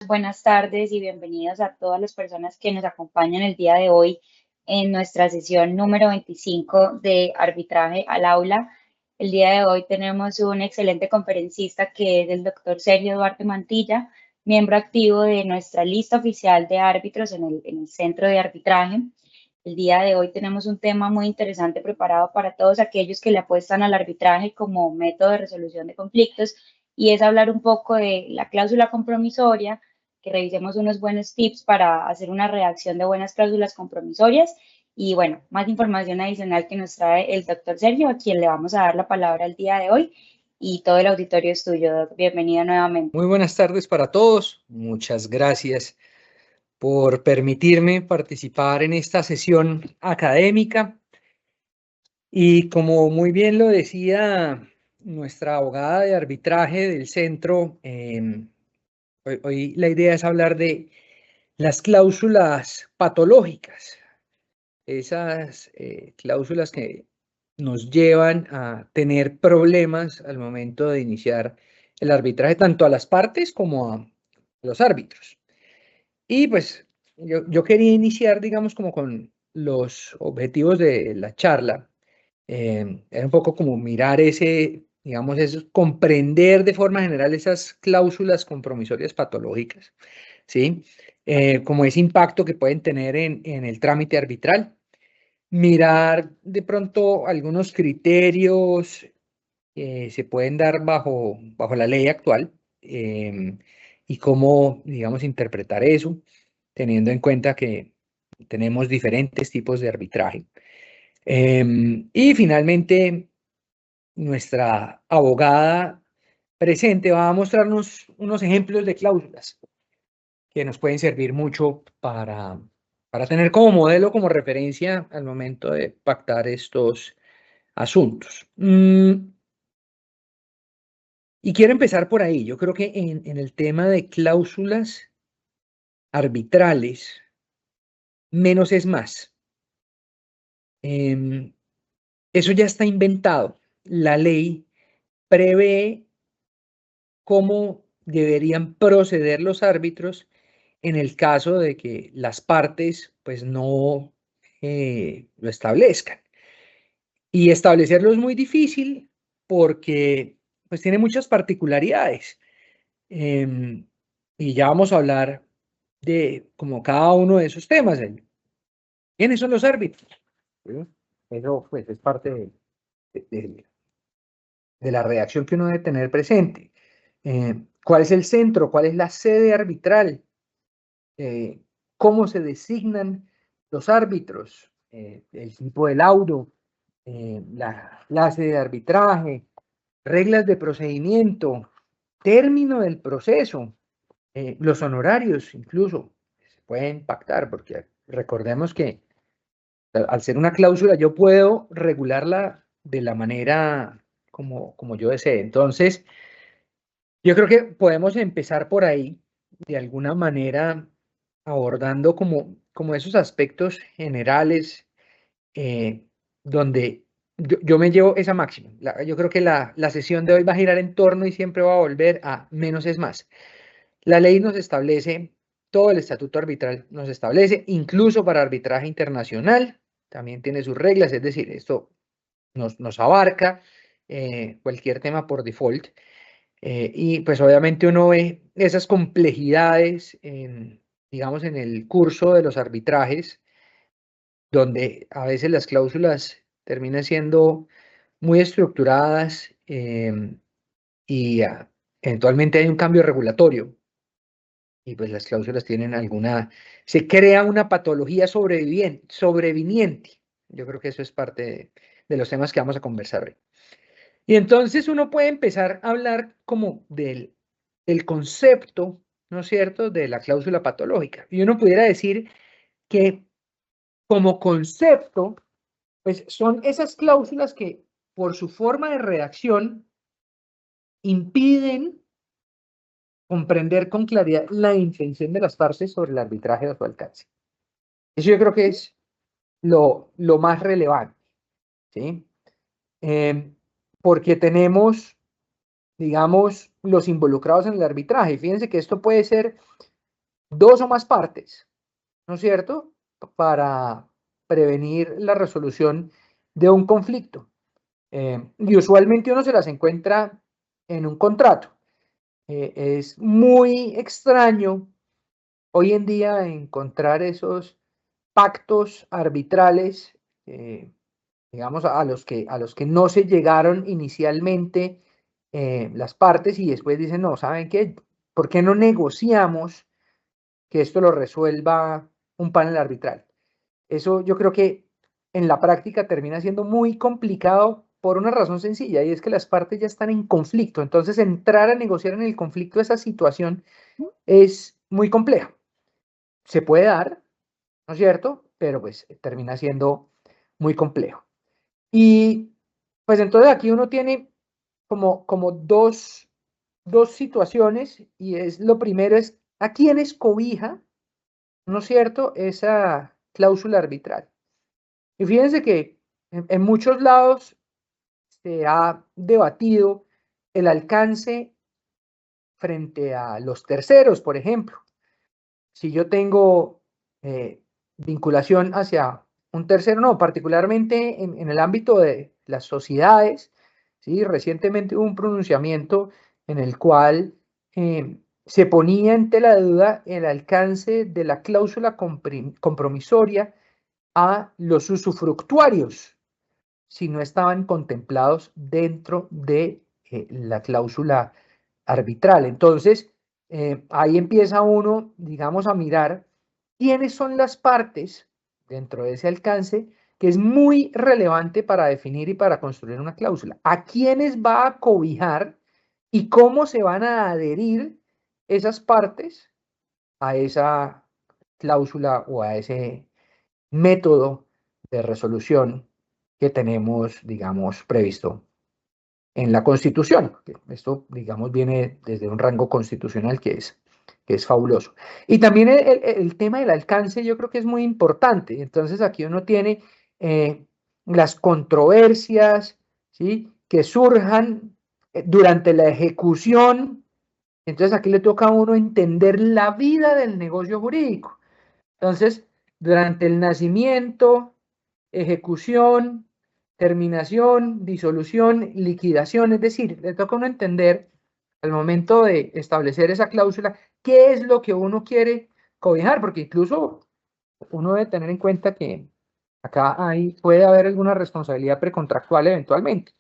buenas tardes y bienvenidos a todas las personas que nos acompañan el día de hoy en nuestra sesión número 25 de arbitraje al aula. El día de hoy tenemos un excelente conferencista que es el doctor Sergio Duarte Mantilla, miembro activo de nuestra lista oficial de árbitros en el centro de arbitraje. El día de hoy tenemos un tema muy interesante preparado para todos aquellos que le apuestan al arbitraje como método de resolución de conflictos y es hablar un poco de la cláusula compromisoria, que revisemos unos buenos tips para hacer una redacción de buenas cláusulas compromisorias y bueno, más información adicional que nos trae el doctor Sergio, a quien le vamos a dar la palabra el día de hoy y todo el auditorio es tuyo, Doc. Bienvenido nuevamente. Muy buenas tardes para todos. Muchas gracias por permitirme participar en esta sesión académica. Y como muy bien lo decía nuestra abogada de arbitraje del centro, hoy la idea es hablar de las cláusulas patológicas, esas cláusulas que nos llevan a tener problemas al momento de iniciar el arbitraje, tanto a las partes como a los árbitros. Y pues yo quería iniciar, digamos, como con los objetivos de la charla. Era un poco como mirar digamos, comprender de forma general esas cláusulas compromisorias patológicas, ¿sí? Como ese impacto que pueden tener en el trámite arbitral. Mirar de pronto algunos criterios que se pueden dar bajo la ley actual, y cómo, digamos, interpretar eso, teniendo en cuenta que tenemos diferentes tipos de arbitraje. Y finalmente, nuestra abogada presente va a mostrarnos unos ejemplos de cláusulas que nos pueden servir mucho para tener como modelo, como referencia al momento de pactar estos asuntos. Y quiero empezar por ahí. Yo creo que en el tema de cláusulas arbitrales, menos es más. Eso ya está inventado. La ley prevé cómo deberían proceder los árbitros en el caso de que las partes pues no lo establezcan. Y establecerlo es muy difícil porque pues tiene muchas particularidades. Y ya vamos a hablar de como cada uno de esos temas. ¿Quiénes son los árbitros? ¿Sí? Eso pues es parte de- de la redacción que uno debe tener presente. ¿Cuál es el centro? ¿Cuál es la sede arbitral? ¿Cómo se designan los árbitros? El tipo de laudo, la clase de arbitraje, reglas de procedimiento, término del proceso, los honorarios incluso se pueden pactar, porque recordemos que al ser una cláusula yo puedo regularla de la manera como yo desee. Entonces, yo creo que podemos empezar por ahí, de alguna manera, abordando como esos aspectos generales, eh, donde yo me llevo esa máxima. Yo creo que la sesión de hoy va a girar en torno y siempre va a volver a menos es más. La ley nos establece, todo el estatuto arbitral nos establece, incluso para arbitraje internacional, también tiene sus reglas, es decir, esto nos abarca cualquier tema por default. Y pues obviamente uno ve esas complejidades digamos, en el curso de los arbitrajes, donde a veces las cláusulas terminan siendo muy estructuradas, y eventualmente hay un cambio regulatorio y pues las cláusulas tienen se crea una patología sobreviniente. Yo creo que eso es parte de los temas que vamos a conversar hoy. Y entonces uno puede empezar a hablar como del concepto, ¿no es cierto?, de la cláusula patológica. Y uno pudiera decir que como concepto, pues son esas cláusulas que por su forma de redacción impiden comprender con claridad la intención de las partes sobre el arbitraje a su alcance. Eso yo creo que es lo más relevante, ¿sí? Porque tenemos, digamos, los involucrados en el arbitraje. Fíjense que esto puede ser dos o más partes, ¿no es cierto?, para prevenir la resolución de un conflicto. Y usualmente uno se las encuentra en un contrato. Es muy extraño hoy en día encontrar esos pactos arbitrales, digamos, a los que no se llegaron inicialmente las partes y después dicen, no, ¿saben qué? ¿Por qué no negociamos que esto lo resuelva un panel arbitral? Eso yo creo que en la práctica termina siendo muy complicado por una razón sencilla, y es que las partes ya están en conflicto. Entonces, entrar a negociar en el conflicto esa situación es muy compleja. Se puede dar, ¿no es cierto?, pero pues termina siendo muy complejo. Y pues entonces aquí uno tiene como dos situaciones, y es lo primero es a quiénes cobija, ¿no es cierto?, esa cláusula arbitral. Y fíjense que en muchos lados se ha debatido el alcance frente a los terceros, por ejemplo. Si yo tengo vinculación hacia un tercero, no, particularmente en el ámbito de las sociedades, ¿sí? Recientemente hubo un pronunciamiento en el cual se ponía en tela de duda el alcance de la cláusula compromisoria a los usufructuarios, si no estaban contemplados dentro de la cláusula arbitral. Entonces, ahí empieza uno, digamos, a mirar quiénes son las partes dentro de ese alcance, que es muy relevante para definir y para construir una cláusula. ¿A quiénes va a cobijar y cómo se van a adherir esas partes a esa cláusula o a ese método de resolución que tenemos, digamos, previsto en la Constitución? Esto, digamos, viene desde un rango constitucional que es fabuloso. Y también el tema del alcance yo creo que es muy importante. Entonces aquí uno tiene las controversias, ¿sí?, que surjan durante la ejecución. Entonces aquí le toca a uno entender la vida del negocio jurídico. Entonces, durante el nacimiento, ejecución, terminación, disolución, liquidación, es decir, le toca a uno entender al momento de establecer esa cláusula qué es lo que uno quiere cobijar, porque incluso uno debe tener en cuenta que acá puede haber alguna responsabilidad precontractual eventualmente.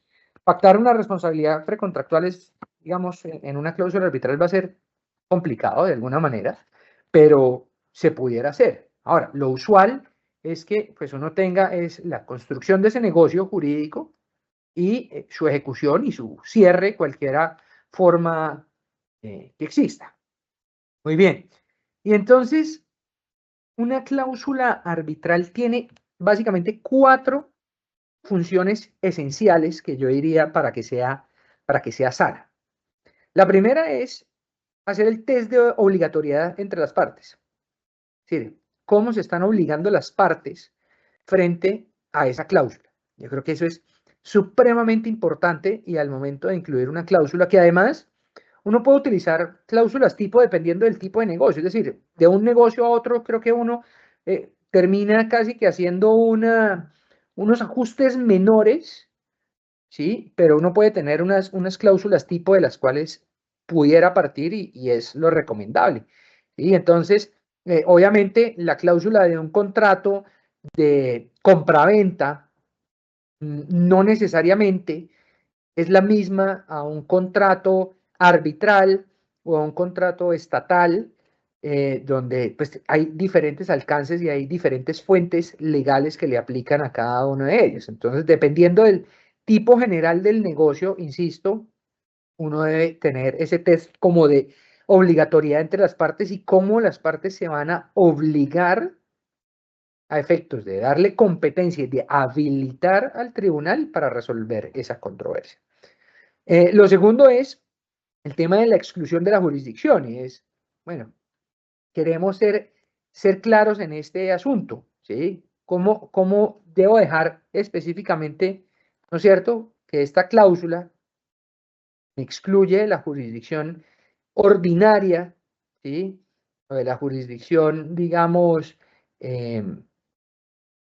Pactar una responsabilidad precontractual es, digamos, en una cláusula arbitral va a ser complicado de alguna manera, pero se pudiera hacer. Ahora, lo usual es que pues uno tenga es la construcción de ese negocio jurídico y su ejecución y su cierre, cualquiera forma que exista. Muy bien. Y entonces, una cláusula arbitral tiene básicamente 4 funciones esenciales que yo diría para que sea sana. La primera es hacer el test de obligatoriedad entre las partes. Es decir, cómo se están obligando las partes frente a esa cláusula. Yo creo que eso es supremamente importante, y al momento de incluir una cláusula, que además uno puede utilizar cláusulas tipo dependiendo del tipo de negocio. Es decir, de un negocio a otro creo que uno termina casi que haciendo unos ajustes menores, ¿sí? Pero uno puede tener unas cláusulas tipo de las cuales pudiera partir, y es lo recomendable. Y entonces, obviamente, la cláusula de un contrato de compraventa no necesariamente es la misma a un contrato arbitral o a un contrato estatal, donde pues, hay diferentes alcances y hay diferentes fuentes legales que le aplican a cada uno de ellos. Entonces, dependiendo del tipo general del negocio, insisto, uno debe tener ese test como de obligatoriedad entre las partes y cómo las partes se van a obligar a efectos de darle competencia y de habilitar al tribunal para resolver esa controversia. Lo segundo es el tema de la exclusión de la jurisdicción, y es, bueno, queremos ser claros en este asunto, ¿sí? ¿Cómo debo dejar específicamente, ¿no es cierto?, que esta cláusula excluye la jurisdicción ordinaria, ¿sí?, o de la jurisdicción, digamos, que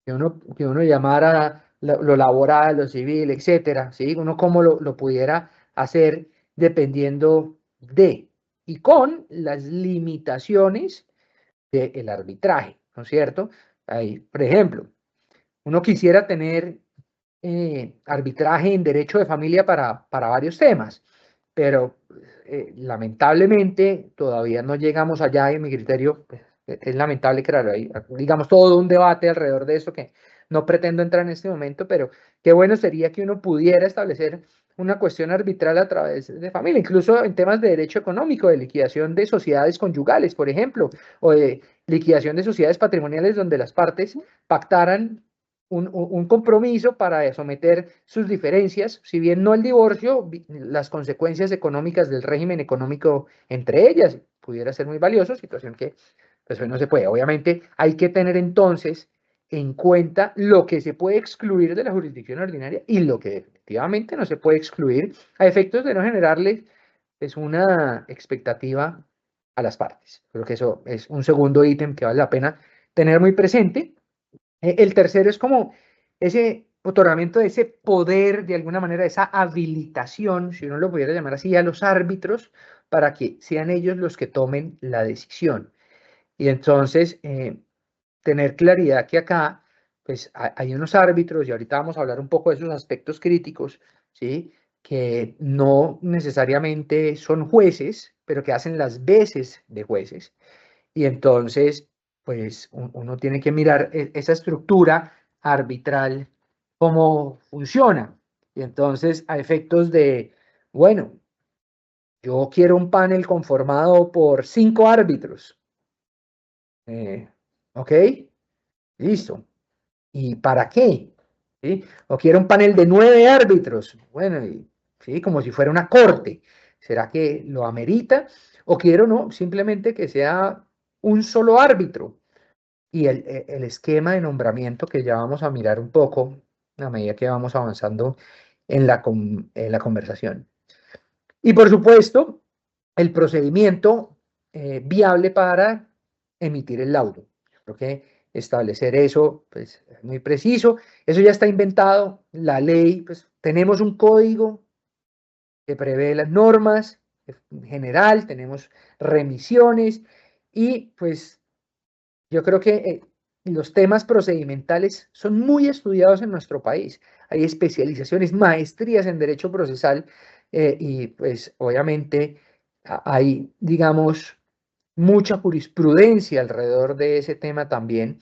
uno llamara lo laboral, lo civil, etcétera, ¿sí? Uno cómo lo pudiera hacer dependiendo de y con las limitaciones del arbitraje, ¿no es cierto? Ahí, por ejemplo, uno quisiera tener arbitraje en derecho de familia para varios temas, pero lamentablemente todavía no llegamos allá y en mi criterio pues, es lamentable, claro, hay, digamos, todo un debate alrededor de eso que no pretendo entrar en este momento, pero qué bueno sería que uno pudiera establecer una cuestión arbitral a través de familia, incluso en temas de derecho económico, de liquidación de sociedades conyugales, por ejemplo, o de liquidación de sociedades patrimoniales donde las partes pactaran un compromiso para someter sus diferencias, si bien no el divorcio, las consecuencias económicas del régimen económico entre ellas pudiera ser muy valioso, situación que pues hoy no se puede. Obviamente hay que tener entonces en cuenta lo que se puede excluir de la jurisdicción ordinaria y lo que definitivamente no se puede excluir a efectos de no generarles pues, una expectativa a las partes. Creo que eso es un segundo ítem que vale la pena tener muy presente. El tercero es como ese otorgamiento de ese poder, de alguna manera, esa habilitación, si uno lo pudiera llamar así, a los árbitros para que sean ellos los que tomen la decisión. Y entonces, tener claridad que acá, pues hay unos árbitros, y ahorita vamos a hablar un poco de esos aspectos críticos, ¿sí? Que no necesariamente son jueces, pero que hacen las veces de jueces. Y entonces, pues uno tiene que mirar esa estructura arbitral, cómo funciona. Y entonces, a efectos de, bueno, yo quiero un panel conformado por 5 árbitros. ¿Ok? Listo. ¿Y para qué? ¿Sí? O quiero un panel de 9 árbitros. Bueno, ¿sí? Como si fuera una corte. ¿Será que lo amerita? O quiero, no, simplemente que sea un solo árbitro. Y el esquema de nombramiento que ya vamos a mirar un poco a medida que vamos avanzando en la conversación. Y por supuesto, el procedimiento viable para emitir el laudo. Creo que establecer eso pues, es muy preciso. Eso ya está inventado. La ley, pues tenemos un código que prevé las normas en general, tenemos remisiones y pues yo creo que los temas procedimentales son muy estudiados en nuestro país. Hay especializaciones, maestrías en derecho procesal y pues obviamente hay, digamos, mucha jurisprudencia alrededor de ese tema también.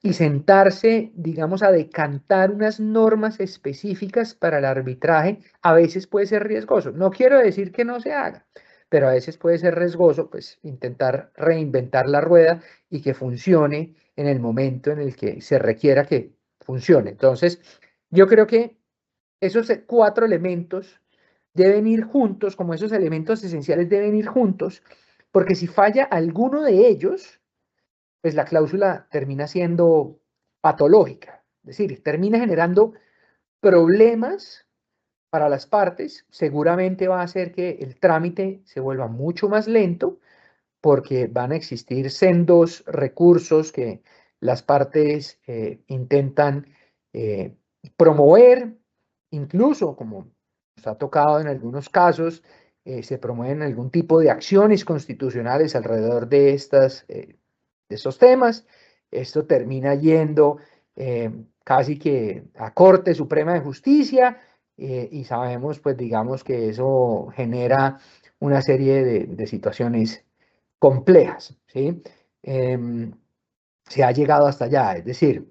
Y sentarse, digamos, a decantar unas normas específicas para el arbitraje, a veces puede ser riesgoso. No quiero decir que no se haga, pero a veces puede ser riesgoso, pues, intentar reinventar la rueda y que funcione en el momento en el que se requiera que funcione. Entonces, yo creo que esos 4 elementos deben ir juntos, como esos elementos esenciales deben ir juntos, porque si falla alguno de ellos, pues la cláusula termina siendo patológica, es decir, termina generando problemas para las partes, seguramente va a hacer que el trámite se vuelva mucho más lento porque van a existir sendos recursos que las partes intentan eh, promover, incluso como nos ha tocado en algunos casos, se promueven algún tipo de acciones constitucionales alrededor de estos temas. Esto termina yendo casi que a Corte Suprema de Justicia y sabemos, pues digamos que eso genera una serie de situaciones complejas, ¿sí? Se ha llegado hasta allá, es decir,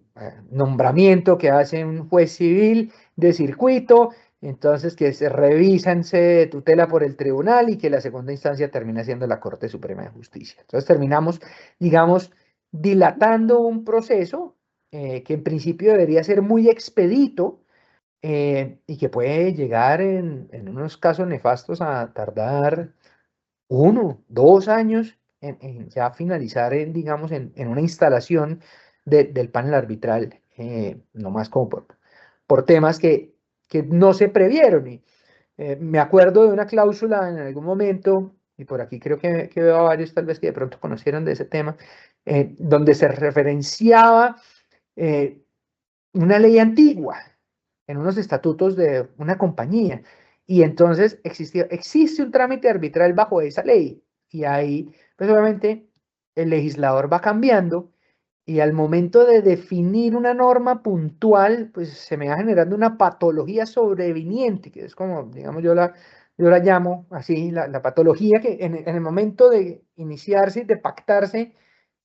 nombramiento que hace un juez civil de circuito, entonces que se revisan, se tutela por el tribunal y que la segunda instancia termina siendo la Corte Suprema de Justicia. Entonces terminamos, digamos, dilatando un proceso que en principio debería ser muy expedito y que puede llegar en unos casos nefastos a tardar 1, 2 años en ya finalizar, digamos, en una instalación del panel arbitral, nomás como por temas que no se previeron. Y, me acuerdo de una cláusula en algún momento y por aquí creo que veo a varios tal vez que de pronto conocieron de ese tema, donde se referenciaba una ley antigua en unos estatutos de una compañía. Y entonces existe un trámite arbitral bajo esa ley. Y ahí, pues obviamente, el legislador va cambiando y al momento de definir una norma puntual, pues se me va generando una patología sobreviniente, que es como, digamos, yo la llamo así, la patología que en el momento de iniciarse, de pactarse,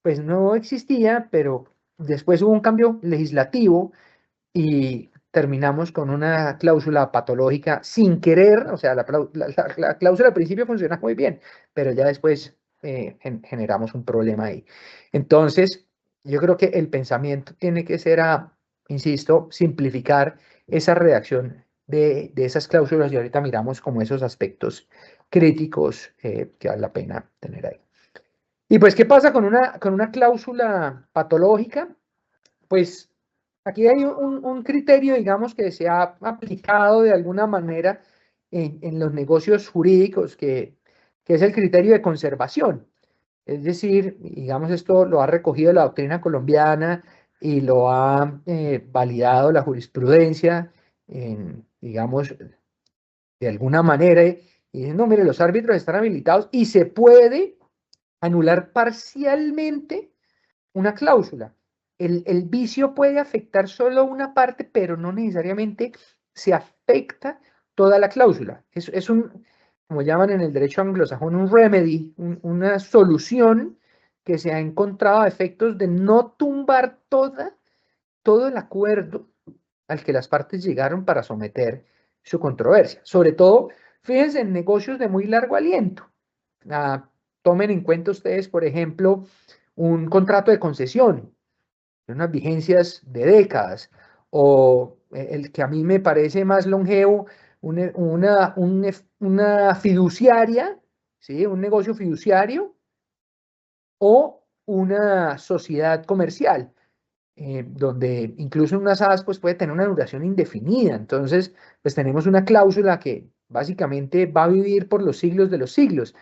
pues no existía, pero después hubo un cambio legislativo y terminamos con una cláusula patológica sin querer, o sea, la cláusula al principio funciona muy bien, pero ya después generamos un problema ahí. Entonces, yo creo que el pensamiento tiene que ser insisto, simplificar esa redacción de esas cláusulas y ahorita miramos como esos aspectos críticos que vale la pena tener ahí. Y pues, ¿qué pasa con una cláusula patológica? Pues aquí hay un criterio, digamos, que se ha aplicado de alguna manera en los negocios jurídicos, que es el criterio de conservación. Es decir, digamos, esto lo ha recogido la doctrina colombiana y lo ha validado la jurisprudencia, digamos, de alguna manera, y dicen, no, mire, los árbitros están habilitados y se puede anular parcialmente una cláusula. El vicio puede afectar solo una parte, pero no necesariamente se afecta toda la cláusula. Es un, como llaman en el derecho anglosajón, un remedy, una solución que se ha encontrado a efectos de no tumbar todo el acuerdo al que las partes llegaron para someter su controversia. Sobre todo, fíjense en negocios de muy largo aliento. Tomen en cuenta ustedes, por ejemplo, un contrato de concesión, de unas vigencias de décadas, o el que a mí me parece más longevo, una fiduciaria, ¿sí? Un negocio fiduciario o una sociedad comercial, donde incluso en unas AS pues, puede tener una duración indefinida. Entonces, pues tenemos una cláusula que básicamente va a vivir por los siglos de los siglos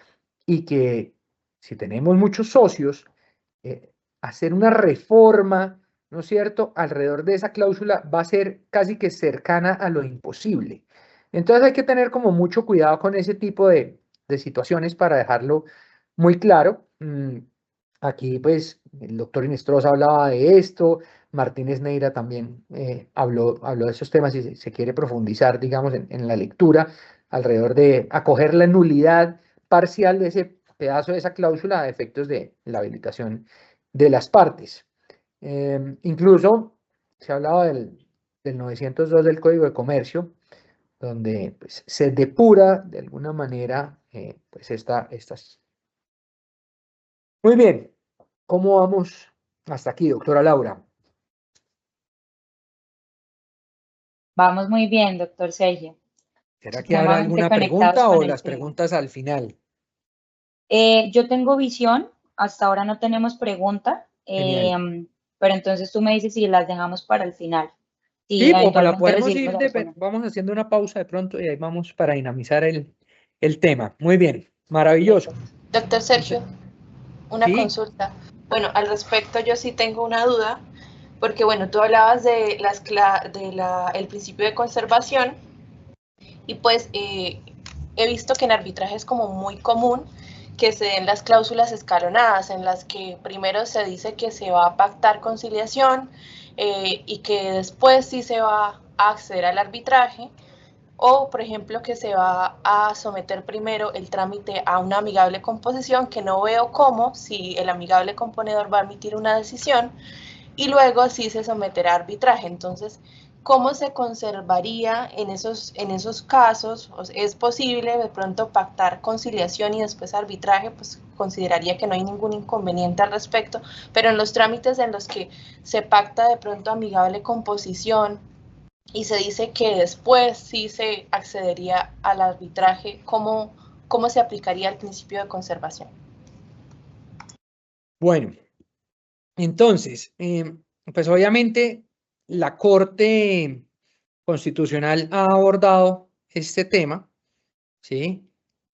y que si tenemos muchos socios, hacer una reforma, ¿no es cierto?, alrededor de esa cláusula va a ser casi que cercana a lo imposible. Entonces hay que tener como mucho cuidado con ese tipo de situaciones para dejarlo muy claro. Aquí pues el doctor Inestrosa hablaba de esto, Martínez Neira también habló de esos temas y se quiere profundizar, digamos, en la lectura alrededor de acoger la nulidad parcial de ese pedazo de esa cláusula a efectos de la habilitación de las partes. Incluso se hablaba del 902 del Código de Comercio, donde pues, se depura de alguna manera pues estas. Muy bien, ¿cómo vamos hasta aquí, doctora Laura? Vamos muy bien, doctor Sergio. ¿Será que habrá Supremamente alguna conectados pregunta o con el las tema. preguntas al final? Yo tengo visión, hasta ahora no tenemos pregunta, Genial. pero entonces tú me dices si las dejamos para el final. Si Sí, o la eventualmente podemos recibimos ir, alguna. vamos haciendo una pausa de pronto y ahí vamos para dinamizar el tema. Muy bien, maravilloso. Listo. Doctor Sergio, una Sí, consulta. Bueno, al respecto yo sí tengo una duda, porque bueno, tú hablabas de el principio de conservación y pues he visto que en arbitraje es como muy común que se den las cláusulas escalonadas en las que primero se dice que se va a pactar conciliación y que después sí se va a acceder al arbitraje. O, por ejemplo, que se va a someter primero el trámite a una amigable composición, que no veo cómo, si el amigable componedor va a emitir una decisión, y luego sí se someterá a arbitraje. Entonces, ¿cómo se conservaría en esos casos? O sea, ¿es posible de pronto pactar conciliación y después arbitraje? Pues consideraría que no hay ningún inconveniente al respecto, pero en los trámites en los que se pacta de pronto amigable composición, y se dice que después sí se accedería al arbitraje, ¿cómo se aplicaría el principio de conservación? bueno, entonces, pues obviamente la Corte Constitucional ha abordado este tema, ¿sí?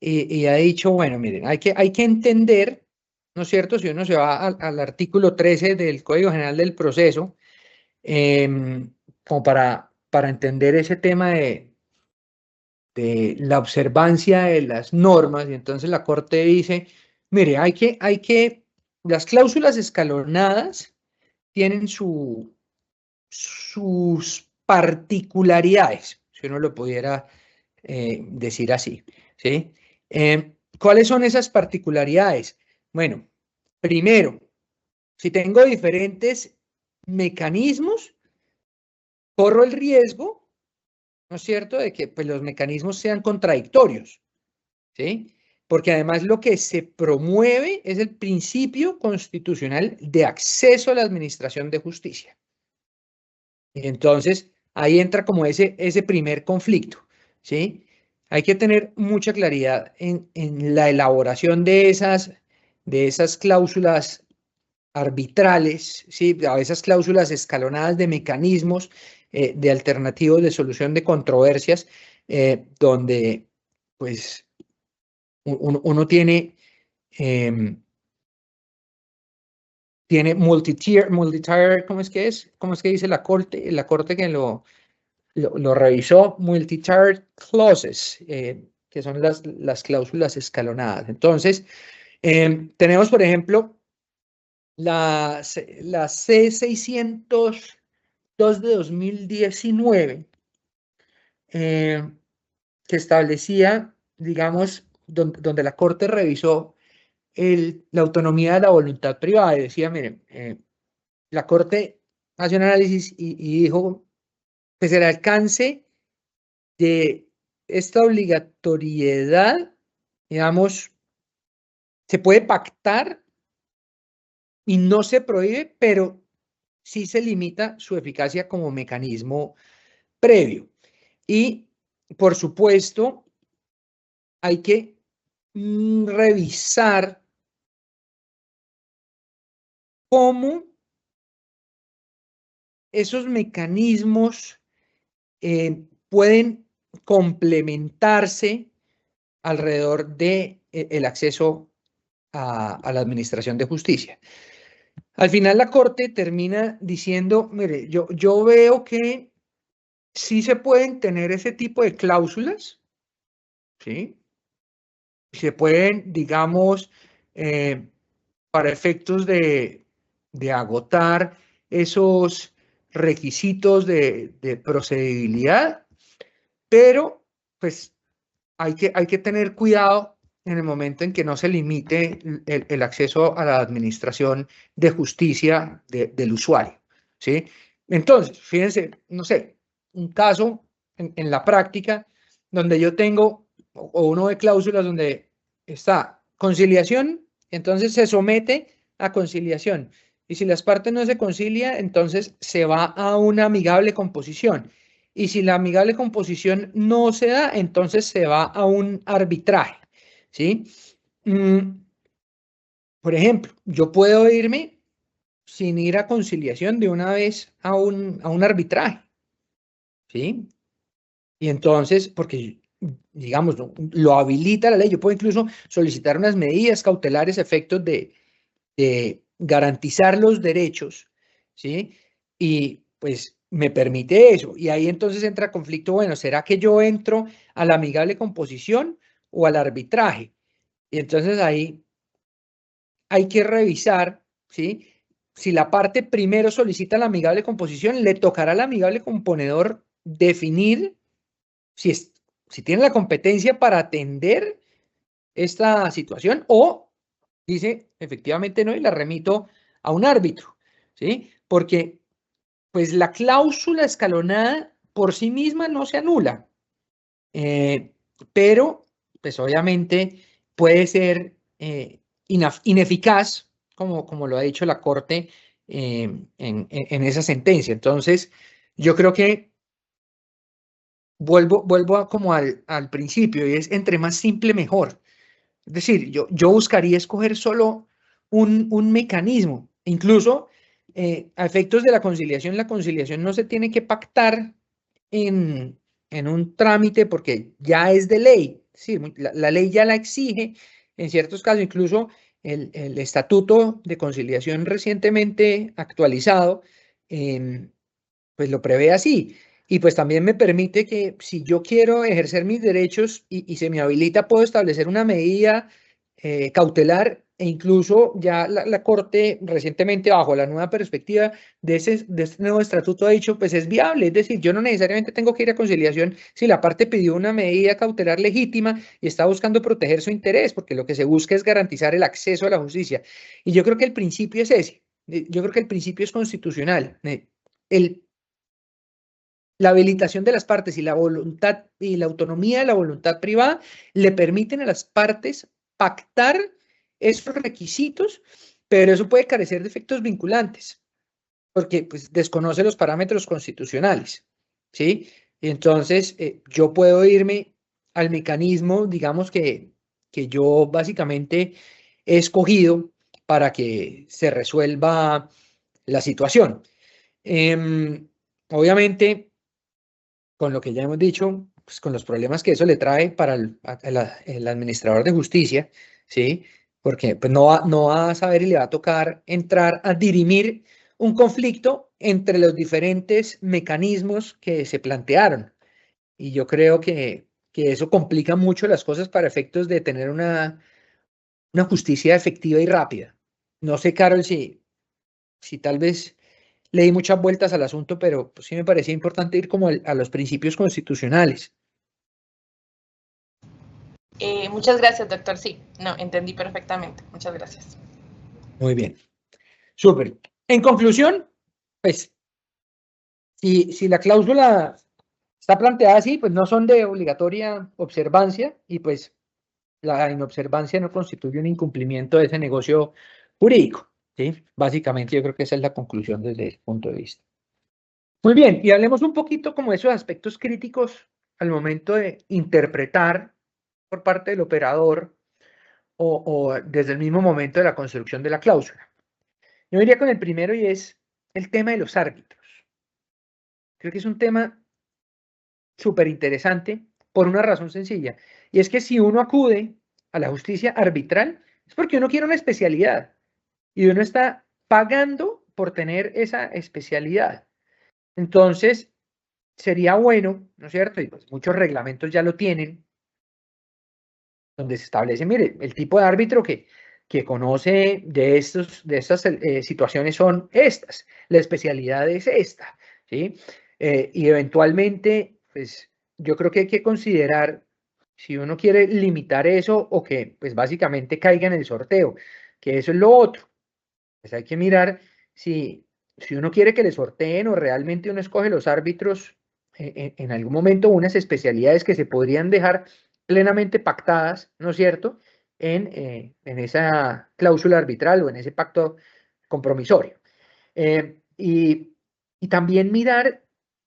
y ha dicho, bueno, miren, hay que entender, ¿no es cierto? Si uno se va al artículo 13 del Código General del Proceso, como para entender ese tema de la observancia de las normas, y entonces la Corte dice, mire, las cláusulas escalonadas tienen sus particularidades, si uno lo pudiera decir así, ¿sí? ¿Cuáles son esas particularidades? Bueno, primero, si tengo diferentes mecanismos, corro el riesgo, ¿no es cierto?, de que pues, los mecanismos sean contradictorios, ¿sí? Porque además lo que se promueve es el principio constitucional de acceso a la administración de justicia. Y entonces, ahí entra como ese primer conflicto, ¿sí? Hay que tener mucha claridad en la elaboración de esas cláusulas arbitrales, ¿sí? A esas cláusulas escalonadas de mecanismos de alternativos de solución de controversias, donde pues uno tiene multi-tier, ¿cómo es que es? ¿Cómo es que dice la corte? La corte que lo revisó, multi-tier clauses, que son las cláusulas escalonadas. Entonces, tenemos, por ejemplo, la C602 de 2019, que establecía, digamos, donde la Corte revisó la autonomía de la voluntad privada y decía, miren, la Corte hace un análisis y dijo, pues el alcance de esta obligatoriedad, digamos, se puede pactar y no se prohíbe, pero sí se limita su eficacia como mecanismo previo. Y, por supuesto, hay que revisar cómo esos mecanismos pueden complementarse alrededor de el acceso a la administración de justicia. Al final la Corte termina diciendo, mire, yo veo que sí se pueden tener ese tipo de cláusulas, ¿sí? Se pueden, digamos, para efectos de agotar esos requisitos de procedibilidad, pero pues hay que tener cuidado en el momento en que no se limite el acceso a la administración de justicia del usuario, ¿sí? Entonces, fíjense, no sé, un caso en la práctica donde yo tengo, o uno de cláusulas donde está conciliación, entonces se somete a conciliación. Y si las partes no se concilian, entonces se va a una amigable composición. Y si la amigable composición no se da, entonces se va a un arbitraje, ¿sí? Por ejemplo, yo puedo irme sin ir a conciliación de una vez a un arbitraje, ¿sí? Y entonces, porque, digamos, lo habilita la ley, yo puedo incluso solicitar unas medidas cautelares a efectos de garantizar los derechos, ¿sí? Y pues me permite eso. Y ahí entonces entra conflicto, bueno, ¿será que yo entro a la amigable composición o al arbitraje? Y entonces ahí hay que revisar, ¿sí? Si la parte primero solicita la amigable composición, le tocará al amigable componedor definir si tiene la competencia para atender esta situación o dice efectivamente no y la remito a un árbitro, ¿sí? Porque pues la cláusula escalonada por sí misma no se anula, pero pues obviamente puede ser ineficaz, como lo ha dicho la Corte en esa sentencia. Entonces, yo creo que vuelvo como al principio, y es entre más simple mejor. Es decir, yo buscaría escoger solo un mecanismo. Incluso a efectos de la conciliación no se tiene que pactar en un trámite porque ya es de ley. sí, la ley ya la exige en ciertos casos, incluso el Estatuto de Conciliación recientemente actualizado, pues lo prevé así. Y pues también me permite que si yo quiero ejercer mis derechos y se me habilita, puedo establecer una medida cautelar, e incluso ya la Corte recientemente, bajo la nueva perspectiva de este nuevo estatuto, ha dicho, pues es viable. Es decir, yo no necesariamente tengo que ir a conciliación si la parte pidió una medida cautelar legítima y está buscando proteger su interés, porque lo que se busca es garantizar el acceso a la justicia. Y yo creo que el principio es ese. Yo creo que el principio es constitucional. La habilitación de las partes y la voluntad y la autonomía de la voluntad privada le permiten a las partes pactar esos requisitos, pero eso puede carecer de efectos vinculantes, porque pues, desconoce los parámetros constitucionales, ¿sí? Y entonces yo puedo irme al mecanismo, digamos que yo básicamente he escogido para que se resuelva la situación. Obviamente, con lo que ya hemos dicho, pues con los problemas que eso le trae para el administrador de justicia, ¿sí? Porque pues, no va a saber y le va a tocar entrar a dirimir un conflicto entre los diferentes mecanismos que se plantearon. Y yo creo que eso complica mucho las cosas para efectos de tener una justicia efectiva y rápida. No sé, Carol, si tal vez le di muchas vueltas al asunto, pero pues, sí me parecía importante ir como a los principios constitucionales. Muchas gracias, doctor. Sí, no, entendí perfectamente. Muchas gracias. Muy bien. Súper. En conclusión, pues, si la cláusula está planteada así, pues no son de obligatoria observancia y pues la inobservancia no constituye un incumplimiento de ese negocio jurídico, ¿sí? Básicamente yo creo que esa es la conclusión desde ese punto de vista. Muy bien, y hablemos un poquito como de esos aspectos críticos al momento de interpretar por parte del operador o desde el mismo momento de la construcción de la cláusula. Yo iría con el primero y es el tema de los árbitros. Creo que es un tema súper interesante por una razón sencilla, y es que si uno acude a la justicia arbitral es porque uno quiere una especialidad y uno está pagando por tener esa especialidad. Entonces, sería bueno, ¿no es cierto? Y pues muchos reglamentos ya lo tienen, donde se establece, mire, el tipo de árbitro que conoce de estas situaciones son estas, la especialidad es esta, ¿sí? Y eventualmente, pues yo creo que hay que considerar si uno quiere limitar eso o que pues básicamente caiga en el sorteo, que eso es lo otro. Pues hay que mirar si uno quiere que le sorteen o realmente uno escoge los árbitros en algún momento unas especialidades que se podrían dejar plenamente pactadas, ¿no es cierto?, en esa cláusula arbitral o en ese pacto compromisorio. Y también mirar,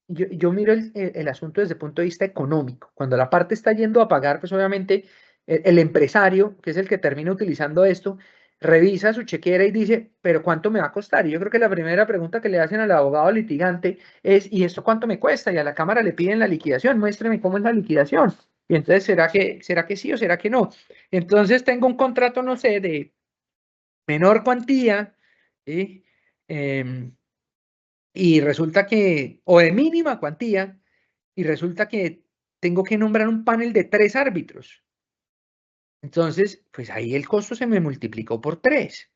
yo miro el asunto desde el punto de vista económico. Cuando la parte está yendo a pagar, pues obviamente el empresario, que es el que termina utilizando esto, revisa su chequera y dice, pero ¿cuánto me va a costar? Y yo creo que la primera pregunta que le hacen al abogado litigante es, ¿y esto cuánto me cuesta? Y a la cámara le piden la liquidación, muéstreme cómo es la liquidación. Y entonces, ¿será que sí o será que no? Entonces tengo un contrato, no sé, de menor cuantía, ¿sí? Y resulta que, o de mínima cuantía, y resulta que tengo que nombrar un panel de 3 árbitros. Entonces, pues ahí el costo se me multiplicó por 3.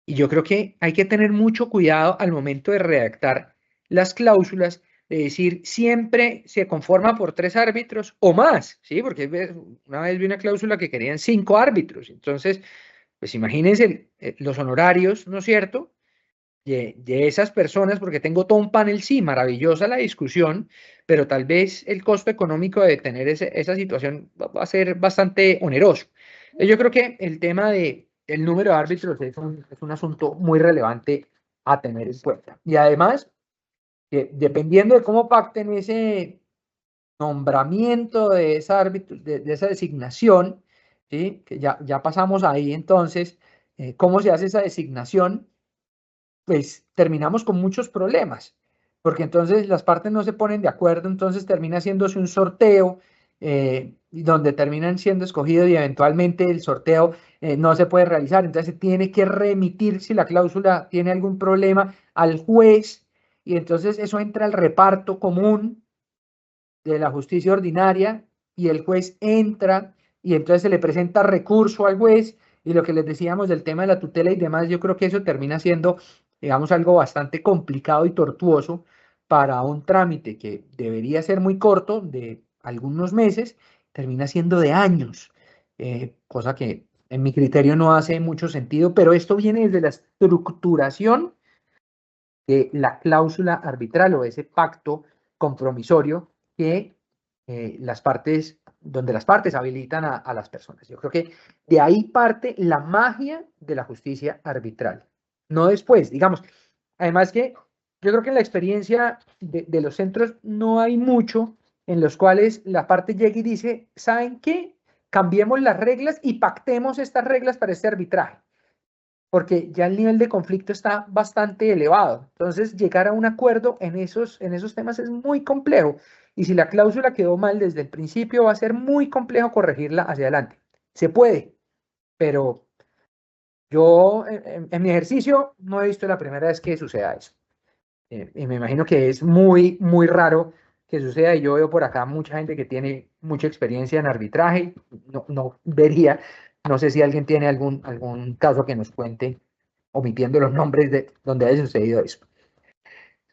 Y yo creo que hay que tener mucho cuidado al momento de redactar las cláusulas, de decir siempre se conforma por 3 árbitros o más, ¿sí? Porque una vez vi una cláusula que querían 5 árbitros. Entonces, pues imagínense los honorarios, ¿no es cierto?, de esas personas, porque tengo todo un panel, sí, maravillosa la discusión, pero tal vez el costo económico de tener esa situación va a ser bastante oneroso. Yo creo que el tema del número de árbitros es un asunto muy relevante a tener en cuenta. Y además, dependiendo de cómo pacten ese nombramiento de esa árbitro, de esa designación, ¿sí?, que ya pasamos ahí, entonces, ¿cómo se hace esa designación? Pues terminamos con muchos problemas, porque entonces las partes no se ponen de acuerdo, entonces termina haciéndose un sorteo donde terminan siendo escogidos y eventualmente el sorteo no se puede realizar. Entonces se tiene que remitir, si la cláusula tiene algún problema, al juez, y entonces eso entra al reparto común de la justicia ordinaria y el juez entra y entonces se le presenta recurso al juez, y lo que les decíamos del tema de la tutela y demás, yo creo que eso termina siendo, digamos, algo bastante complicado y tortuoso para un trámite que debería ser muy corto, de algunos meses, termina siendo de años, cosa que en mi criterio no hace mucho sentido, pero esto viene desde la estructuración de la cláusula arbitral o ese pacto compromisorio que donde las partes habilitan a las personas. Yo creo que de ahí parte la magia de la justicia arbitral, no después, digamos. Además que yo creo que en la experiencia de los centros no hay mucho en los cuales la parte llega y dice, ¿saben qué? Cambiemos las reglas y pactemos estas reglas para este arbitraje, porque ya el nivel de conflicto está bastante elevado. Entonces, llegar a un acuerdo en esos temas es muy complejo. Y si la cláusula quedó mal desde el principio, va a ser muy complejo corregirla hacia adelante. Se puede, pero yo en mi ejercicio no he visto la primera vez que suceda eso. Y me imagino que es muy, muy raro que suceda. Y yo veo por acá mucha gente que tiene mucha experiencia en arbitraje. No vería, no sé si alguien tiene algún caso que nos cuente, omitiendo los nombres de donde haya sucedido eso.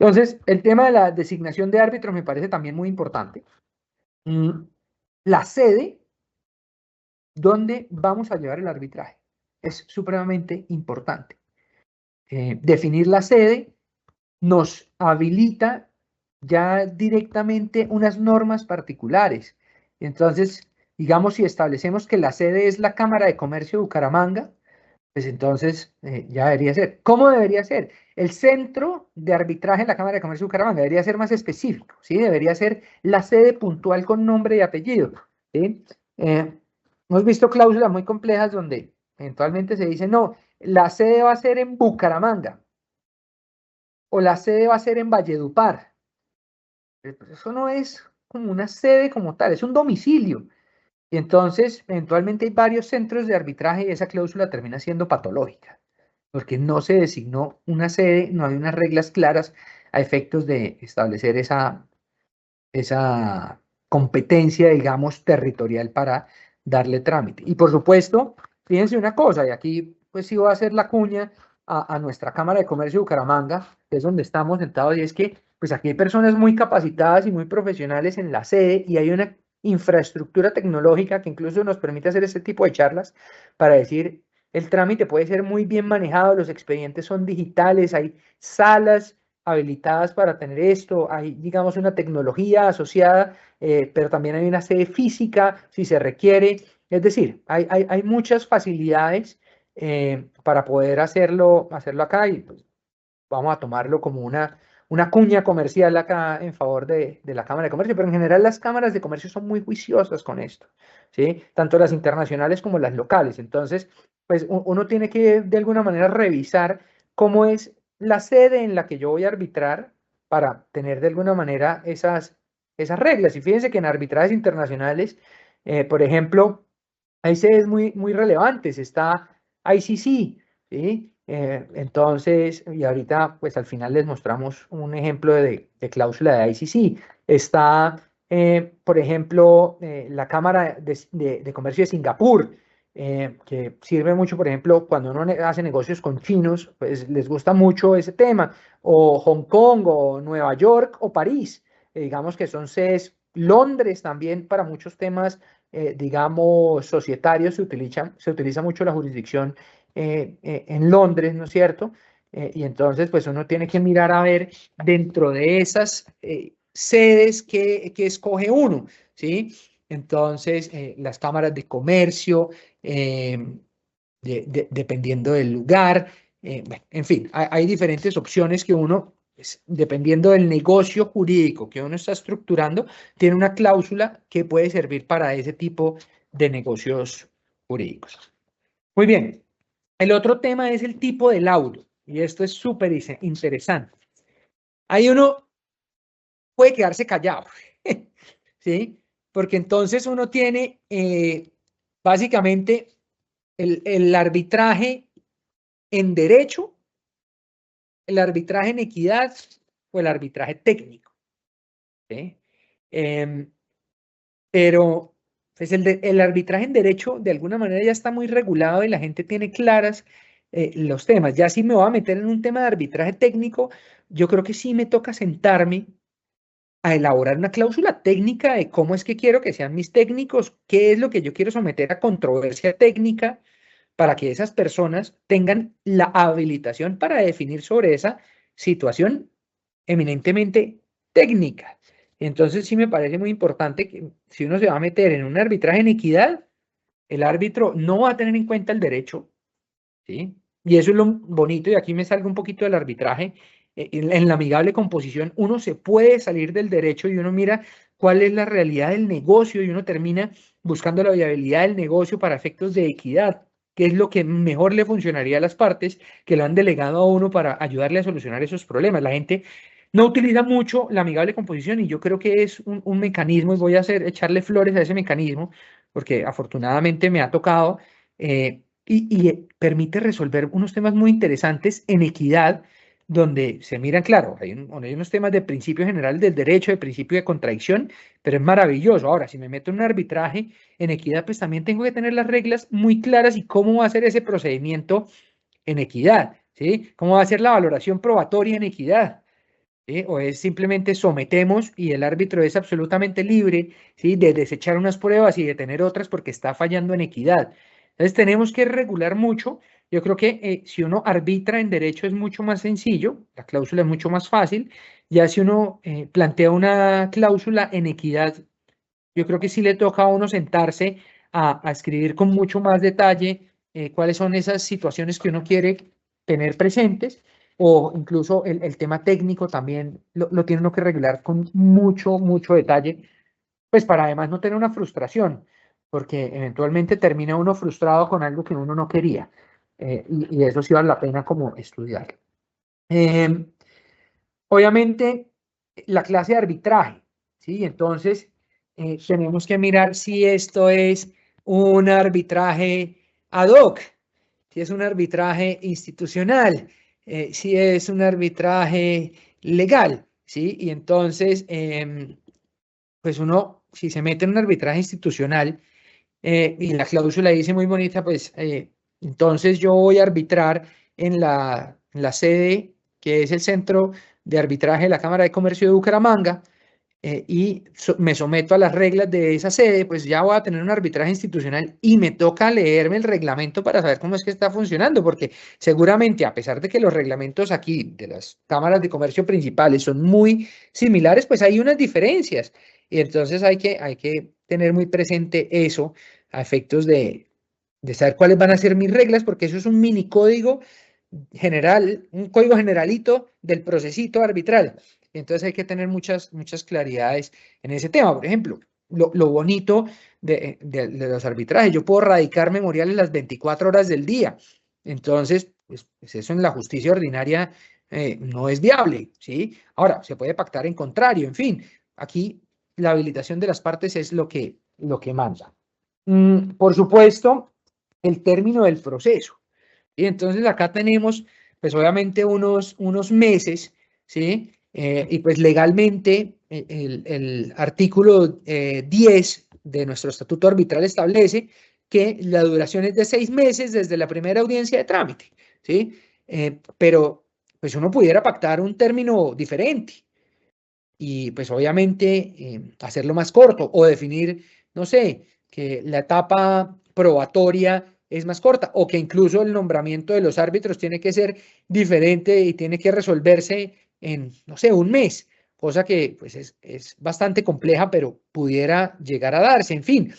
Entonces, el tema de la designación de árbitros me parece también muy importante. La sede donde vamos a llevar el arbitraje es supremamente importante. Definir la sede nos habilita ya directamente unas normas particulares. Entonces, digamos, si establecemos que la sede es la Cámara de Comercio de Bucaramanga, pues entonces ya debería ser. ¿Cómo debería ser? El centro de arbitraje en la Cámara de Comercio de Bucaramanga debería ser más específico, ¿sí? Debería ser la sede puntual con nombre y apellido, ¿sí? Hemos visto cláusulas muy complejas donde eventualmente se dice, no, la sede va a ser en Bucaramanga o la sede va a ser en Valledupar. Pues eso no es como una sede como tal, es un domicilio. Y entonces, eventualmente hay varios centros de arbitraje y esa cláusula termina siendo patológica, porque no se designó una sede, no hay unas reglas claras a efectos de establecer esa competencia, digamos, territorial para darle trámite. Y por supuesto, fíjense una cosa, y aquí pues sí voy a hacer la cuña a nuestra Cámara de Comercio de Bucaramanga, que es donde estamos sentados, y es que pues aquí hay personas muy capacitadas y muy profesionales en la sede, y hay una infraestructura tecnológica que incluso nos permite hacer este tipo de charlas para decir, el trámite puede ser muy bien manejado, los expedientes son digitales, hay salas habilitadas para tener esto, hay, digamos, una tecnología asociada, pero también hay una sede física si se requiere. Es decir, hay muchas facilidades para poder hacerlo acá, y pues, vamos a tomarlo como una cuña comercial acá en favor de la Cámara de Comercio, pero en general las cámaras de comercio son muy juiciosas con esto, ¿sí? Tanto las internacionales como las locales. Entonces, pues uno tiene que de alguna manera revisar cómo es la sede en la que yo voy a arbitrar para tener de alguna manera esas reglas. Y fíjense que en arbitrajes internacionales, por ejemplo, hay sedes muy, muy relevantes. Está ICC, ¿sí? Entonces, y ahorita, pues al final les mostramos un ejemplo de cláusula de ICC. Está, por ejemplo, la Cámara de Comercio de Singapur, que sirve mucho, por ejemplo, cuando uno hace negocios con chinos, pues les gusta mucho ese tema. O Hong Kong, o Nueva York, o París. Digamos que son sedes. Londres también para muchos temas, digamos, societarios, se utiliza mucho la jurisdicción en Londres, ¿no es cierto? Y entonces, pues uno tiene que mirar a ver dentro de esas sedes que escoge uno, ¿sí? Entonces, las cámaras de comercio, dependiendo del lugar, bueno, en fin, hay diferentes opciones que uno, pues, dependiendo del negocio jurídico que uno está estructurando, tiene una cláusula que puede servir para ese tipo de negocios jurídicos. Muy bien. El otro tema es el tipo de laudo, y esto es súper interesante. Ahí uno puede quedarse callado, ¿sí? porque entonces uno tiene básicamente el arbitraje en derecho, el arbitraje en equidad o el arbitraje técnico. ¿Sí? Pero pues el arbitraje en derecho de alguna manera ya está muy regulado y la gente tiene claras los temas. Ya si me voy a meter en un tema de arbitraje técnico, yo creo que sí me toca sentarme a elaborar una cláusula técnica de cómo es que quiero que sean mis técnicos, qué es lo que yo quiero someter a controversia técnica para que esas personas tengan la habilitación para definir sobre esa situación eminentemente técnica. Entonces sí me parece muy importante que si uno se va a meter en un arbitraje en equidad, el árbitro no va a tener en cuenta el derecho, ¿sí? Y eso es lo bonito, y aquí me salgo un poquito del arbitraje. En la amigable composición uno se puede salir del derecho y uno mira cuál es la realidad del negocio y uno termina buscando la viabilidad del negocio para efectos de equidad, que es lo que mejor le funcionaría a las partes que lo han delegado a uno para ayudarle a solucionar esos problemas. La gente no utiliza mucho la amigable composición y yo creo que es un mecanismo, y voy a echarle flores a ese mecanismo, porque afortunadamente me ha tocado y permite resolver unos temas muy interesantes en equidad, donde se miran, claro, hay unos temas de principio general del derecho, de principio de contradicción, pero es maravilloso. Ahora, si me meto en un arbitraje en equidad, pues también tengo que tener las reglas muy claras y cómo va a ser ese procedimiento en equidad, ¿sí? ¿Cómo va a ser la valoración probatoria en equidad? ¿Sí? O es simplemente sometemos y el árbitro es absolutamente libre, ¿sí? De desechar unas pruebas y de tener otras porque está fallando en equidad. Entonces tenemos que regular mucho. Yo creo que si uno arbitra en derecho es mucho más sencillo, la cláusula es mucho más fácil. Ya si uno plantea una cláusula en equidad, yo creo que sí le toca a uno sentarse a escribir con mucho más detalle cuáles son esas situaciones que uno quiere tener presentes, o incluso el tema técnico también lo tiene uno que regular con mucho detalle, pues para además no tener una frustración, porque eventualmente termina uno frustrado con algo que uno no quería, y eso sí vale la pena como estudiar. Obviamente, la clase de arbitraje, ¿sí? Entonces, tenemos que mirar si esto es un arbitraje ad hoc, si es un arbitraje institucional, si es un arbitraje legal, ¿sí? Y entonces, pues uno, si se mete en un arbitraje institucional, y la cláusula dice muy bonita, pues entonces yo voy a arbitrar en la sede, que es el Centro de Arbitraje de la Cámara de Comercio de Bucaramanga, y me someto a las reglas de esa sede, pues ya voy a tener un arbitraje institucional y me toca leerme el reglamento para saber cómo es que está funcionando, porque seguramente a pesar de que los reglamentos aquí de las cámaras de comercio principales son muy similares, pues hay unas diferencias. Y entonces hay que tener muy presente eso a efectos de saber cuáles van a ser mis reglas, porque eso es un mini código general, un código generalito del procesito arbitral. Entonces hay que tener muchas claridades en ese tema. Por ejemplo, lo bonito de los arbitrajes, yo puedo radicar memoriales las 24 horas del día. Entonces, pues eso en la justicia ordinaria no es viable, ¿sí? Ahora, se puede pactar en contrario, en fin, aquí la habilitación de las partes es lo que manda. Por supuesto, el término del proceso. Y entonces acá tenemos, pues obviamente unos meses, ¿sí? Y pues legalmente el artículo 10 de nuestro estatuto arbitral establece que la duración es de 6 meses desde la primera audiencia de trámite, ¿sí? Pero pues uno pudiera pactar un término diferente y pues obviamente hacerlo más corto o definir, no sé, que la etapa probatoria es más corta o que incluso el nombramiento de los árbitros tiene que ser diferente y tiene que resolverse en, no sé, un mes, cosa que pues es bastante compleja, pero pudiera llegar a darse. En fin,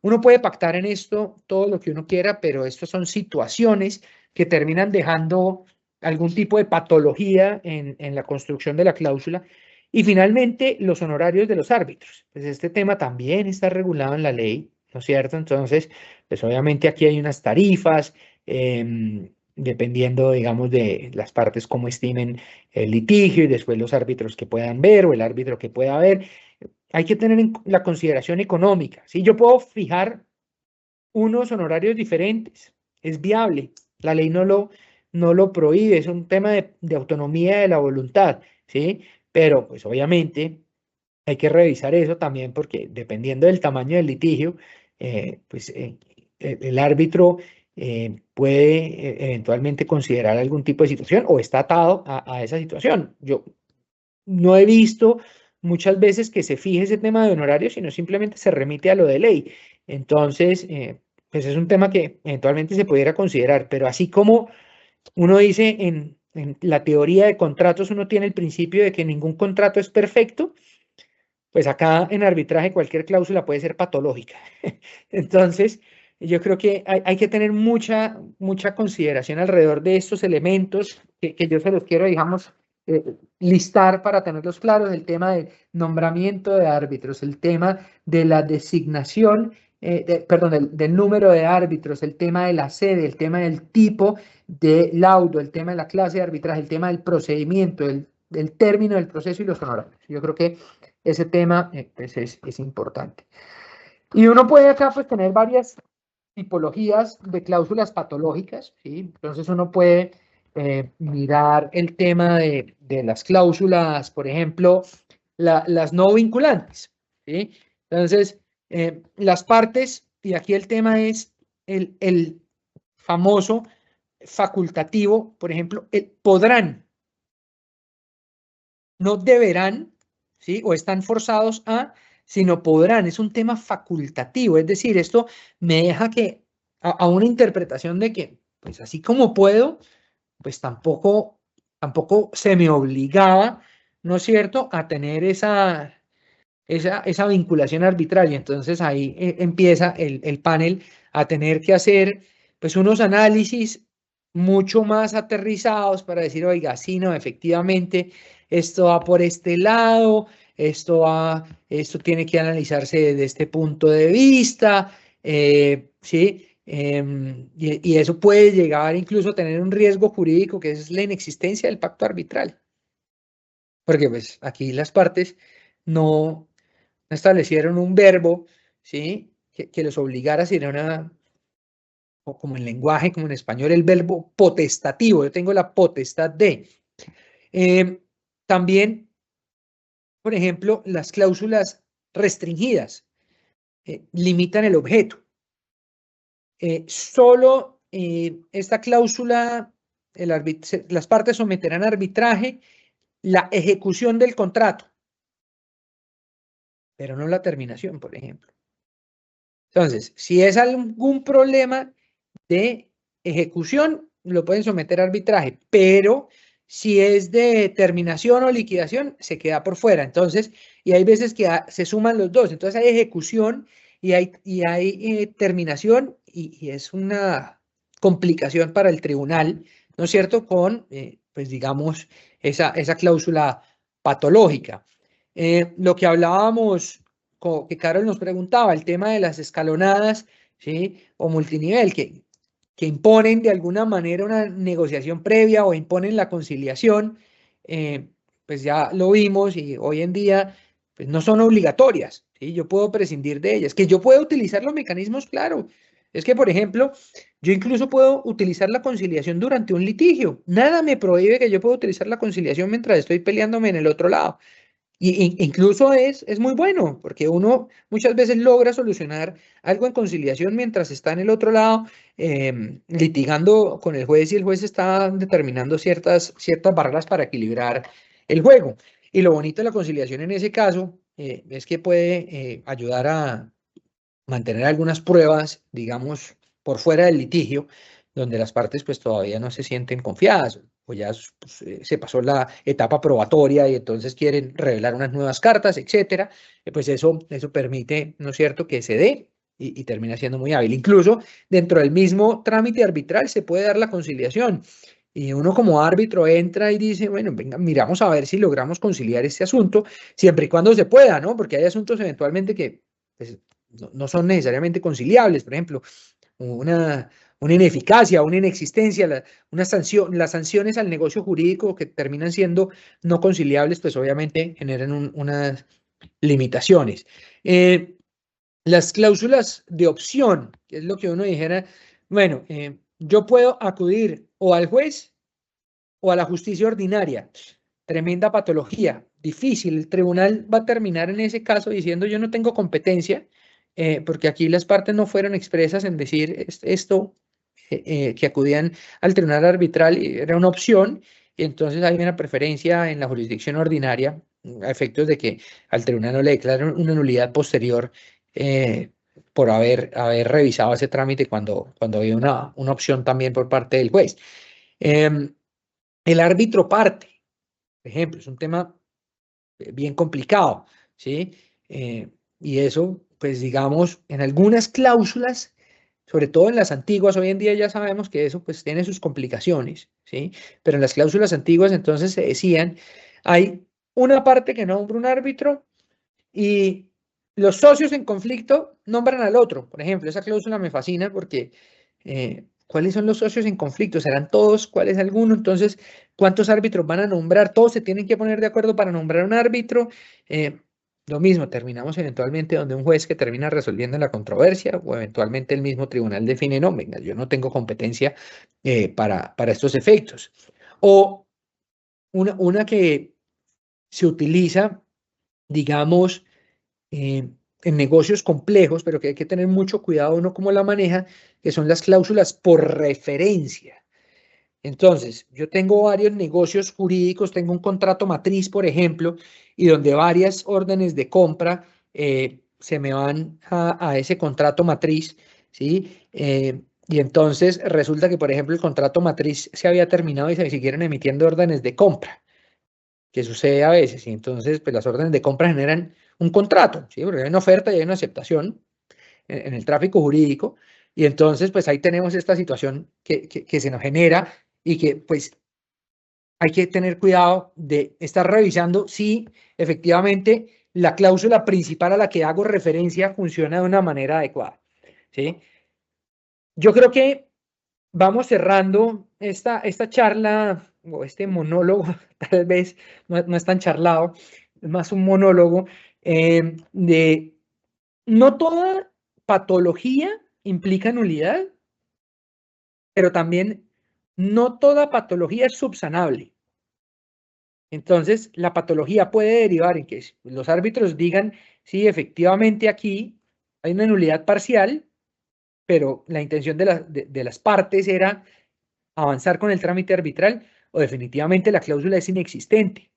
uno puede pactar en esto todo lo que uno quiera, pero estas son situaciones que terminan dejando algún tipo de patología en la construcción de la cláusula. Y finalmente, los honorarios de los árbitros. Pues este tema también está regulado en la ley, ¿no es cierto? Entonces, pues obviamente aquí hay unas tarifas, dependiendo, digamos, de las partes cómo estimen el litigio y después los árbitros que puedan ver o el árbitro que pueda ver. hay que tener en la consideración económica, ¿sí? Yo puedo fijar unos honorarios diferentes, es viable, la ley no lo prohíbe, es un tema de autonomía de la voluntad, ¿sí? Pero pues obviamente hay que revisar eso también porque dependiendo del tamaño del litigio, pues el árbitro puede eventualmente considerar algún tipo de situación o está atado a esa situación. Yo no he visto muchas veces que se fije ese tema de honorarios, sino simplemente se remite a lo de ley. Entonces, pues es un tema que eventualmente se pudiera considerar, pero así como uno dice en la teoría de contratos, uno tiene el principio de que ningún contrato es perfecto, pues acá en arbitraje cualquier cláusula puede ser patológica. Entonces, yo creo que hay que tener mucha consideración alrededor de estos elementos que yo se los quiero, digamos, listar para tenerlos claros, el tema del nombramiento de árbitros, el tema de la designación, perdón, del número de árbitros, el tema de la sede, el tema del tipo de laudo, el tema de la clase de arbitraje, el tema del procedimiento, del término del proceso y los honorarios. Yo creo que ese tema pues es importante. Y uno puede acá pues tener varias tipologías de cláusulas patológicas, ¿sí? Entonces uno puede mirar el tema de las cláusulas, por ejemplo, las no vinculantes, ¿sí? Entonces, las partes, y aquí el tema es el famoso facultativo, por ejemplo, podrán, no deberán, ¿sí? O están forzados a, sino podrán. Es un tema facultativo. Es decir, esto me deja que a una interpretación de que, pues así como puedo, pues tampoco se me obligaba, ¿no es cierto?, a tener esa vinculación arbitral. Y entonces ahí empieza el panel a tener que hacer pues unos análisis mucho más aterrizados para decir, oiga, sí, no, efectivamente, esto va por este lado, esto tiene que analizarse desde este punto de vista, ¿sí? Y eso puede llegar incluso a tener un riesgo jurídico que es la inexistencia del pacto arbitral. Porque pues aquí las partes no establecieron un verbo, ¿sí? Que los obligara a ser o como en lenguaje, como en español, el verbo potestativo. Yo tengo la potestad de. También, por ejemplo, las cláusulas restringidas limitan el objeto. Solo esta cláusula, las partes someterán a arbitraje la ejecución del contrato, pero no la terminación, por ejemplo. Entonces, si es algún problema de ejecución, lo pueden someter a arbitraje, pero si es de terminación o liquidación, se queda por fuera. Entonces, y hay veces que se suman los dos. Entonces hay ejecución y hay terminación y es una complicación para el tribunal, ¿no es cierto? Con, pues digamos, esa cláusula patológica. Lo que hablábamos, que Carol nos preguntaba, el tema de las escalonadas, ¿sí? O multinivel, que imponen de alguna manera una negociación previa o imponen la conciliación, pues ya lo vimos y hoy en día pues no son obligatorias, ¿sí? Yo puedo prescindir de ellas, que yo puedo utilizar los mecanismos, claro. Es que, por ejemplo, yo incluso puedo utilizar la conciliación durante un litigio. Nada me prohíbe que yo pueda utilizar la conciliación mientras estoy peleándome en el otro lado. Y incluso es muy bueno, porque uno muchas veces logra solucionar algo en conciliación mientras está en el otro lado, litigando con el juez y el juez está determinando ciertas barreras para equilibrar el juego. Y lo bonito de la conciliación en ese caso es que puede ayudar a mantener algunas pruebas, digamos, por fuera del litigio, donde las partes pues todavía no se sienten confiadas o ya pues, se pasó la etapa probatoria y entonces quieren revelar unas nuevas cartas, etcétera, pues eso permite, ¿no es cierto?, que se dé y termina siendo muy hábil. Incluso dentro del mismo trámite arbitral se puede dar la conciliación y uno como árbitro entra y dice, bueno, venga, miramos a ver si logramos conciliar este asunto, siempre y cuando se pueda, ¿no? Porque hay asuntos eventualmente que pues, no son necesariamente conciliables, por ejemplo, una ineficacia, una inexistencia, las sanciones al negocio jurídico que terminan siendo no conciliables, pues obviamente generan limitaciones. Las cláusulas de opción, que es lo que uno dijera, bueno, yo puedo acudir o al juez o a la justicia ordinaria. Tremenda patología, difícil. El tribunal va a terminar en ese caso diciendo yo no tengo competencia, porque aquí las partes no fueron expresas en decir esto, que acudían al tribunal arbitral era una opción, y entonces hay una preferencia en la jurisdicción ordinaria a efectos de que al tribunal no le declaren una nulidad posterior por haber revisado ese trámite cuando había una opción también por parte del juez. El árbitro parte, por ejemplo, es un tema bien complicado, ¿sí? Y eso, pues digamos, en algunas cláusulas, sobre todo en las antiguas, hoy en día ya sabemos que eso pues tiene sus complicaciones, ¿sí? Pero en las cláusulas antiguas entonces se decían, hay una parte que nombra un árbitro y los socios en conflicto nombran al otro. Por ejemplo, esa cláusula me fascina porque ¿cuáles son los socios en conflicto? ¿Serán todos? ¿Cuál es alguno? Entonces, ¿cuántos árbitros van a nombrar? Todos se tienen que poner de acuerdo para nombrar un árbitro. Lo mismo, terminamos eventualmente donde un juez que termina resolviendo la controversia o eventualmente el mismo tribunal define, no, venga, yo no tengo competencia para estos efectos. O una que se utiliza, digamos, en negocios complejos, pero que hay que tener mucho cuidado uno cómo la maneja, que son las cláusulas por referencia. Entonces, yo tengo varios negocios jurídicos, tengo un contrato matriz, por ejemplo, y donde varias órdenes de compra se me van a ese contrato matriz, ¿sí? Y entonces resulta que, por ejemplo, el contrato matriz se había terminado y se siguieron emitiendo órdenes de compra, que sucede a veces, y entonces pues las órdenes de compra generan un contrato, ¿sí? Porque hay una oferta y hay una aceptación en el tráfico jurídico, y entonces pues ahí tenemos esta situación que se nos genera y que pues hay que tener cuidado de estar revisando si efectivamente la cláusula principal a la que hago referencia funciona de una manera adecuada, ¿sí? Yo creo que vamos cerrando esta charla o este monólogo, tal vez no es tan charlado, es más un monólogo de no toda patología implica nulidad, pero también no toda patología es subsanable. Entonces, la patología puede derivar en que los árbitros digan, sí, efectivamente aquí hay una nulidad parcial, pero la intención de las partes era avanzar con el trámite arbitral, o definitivamente la cláusula es inexistente.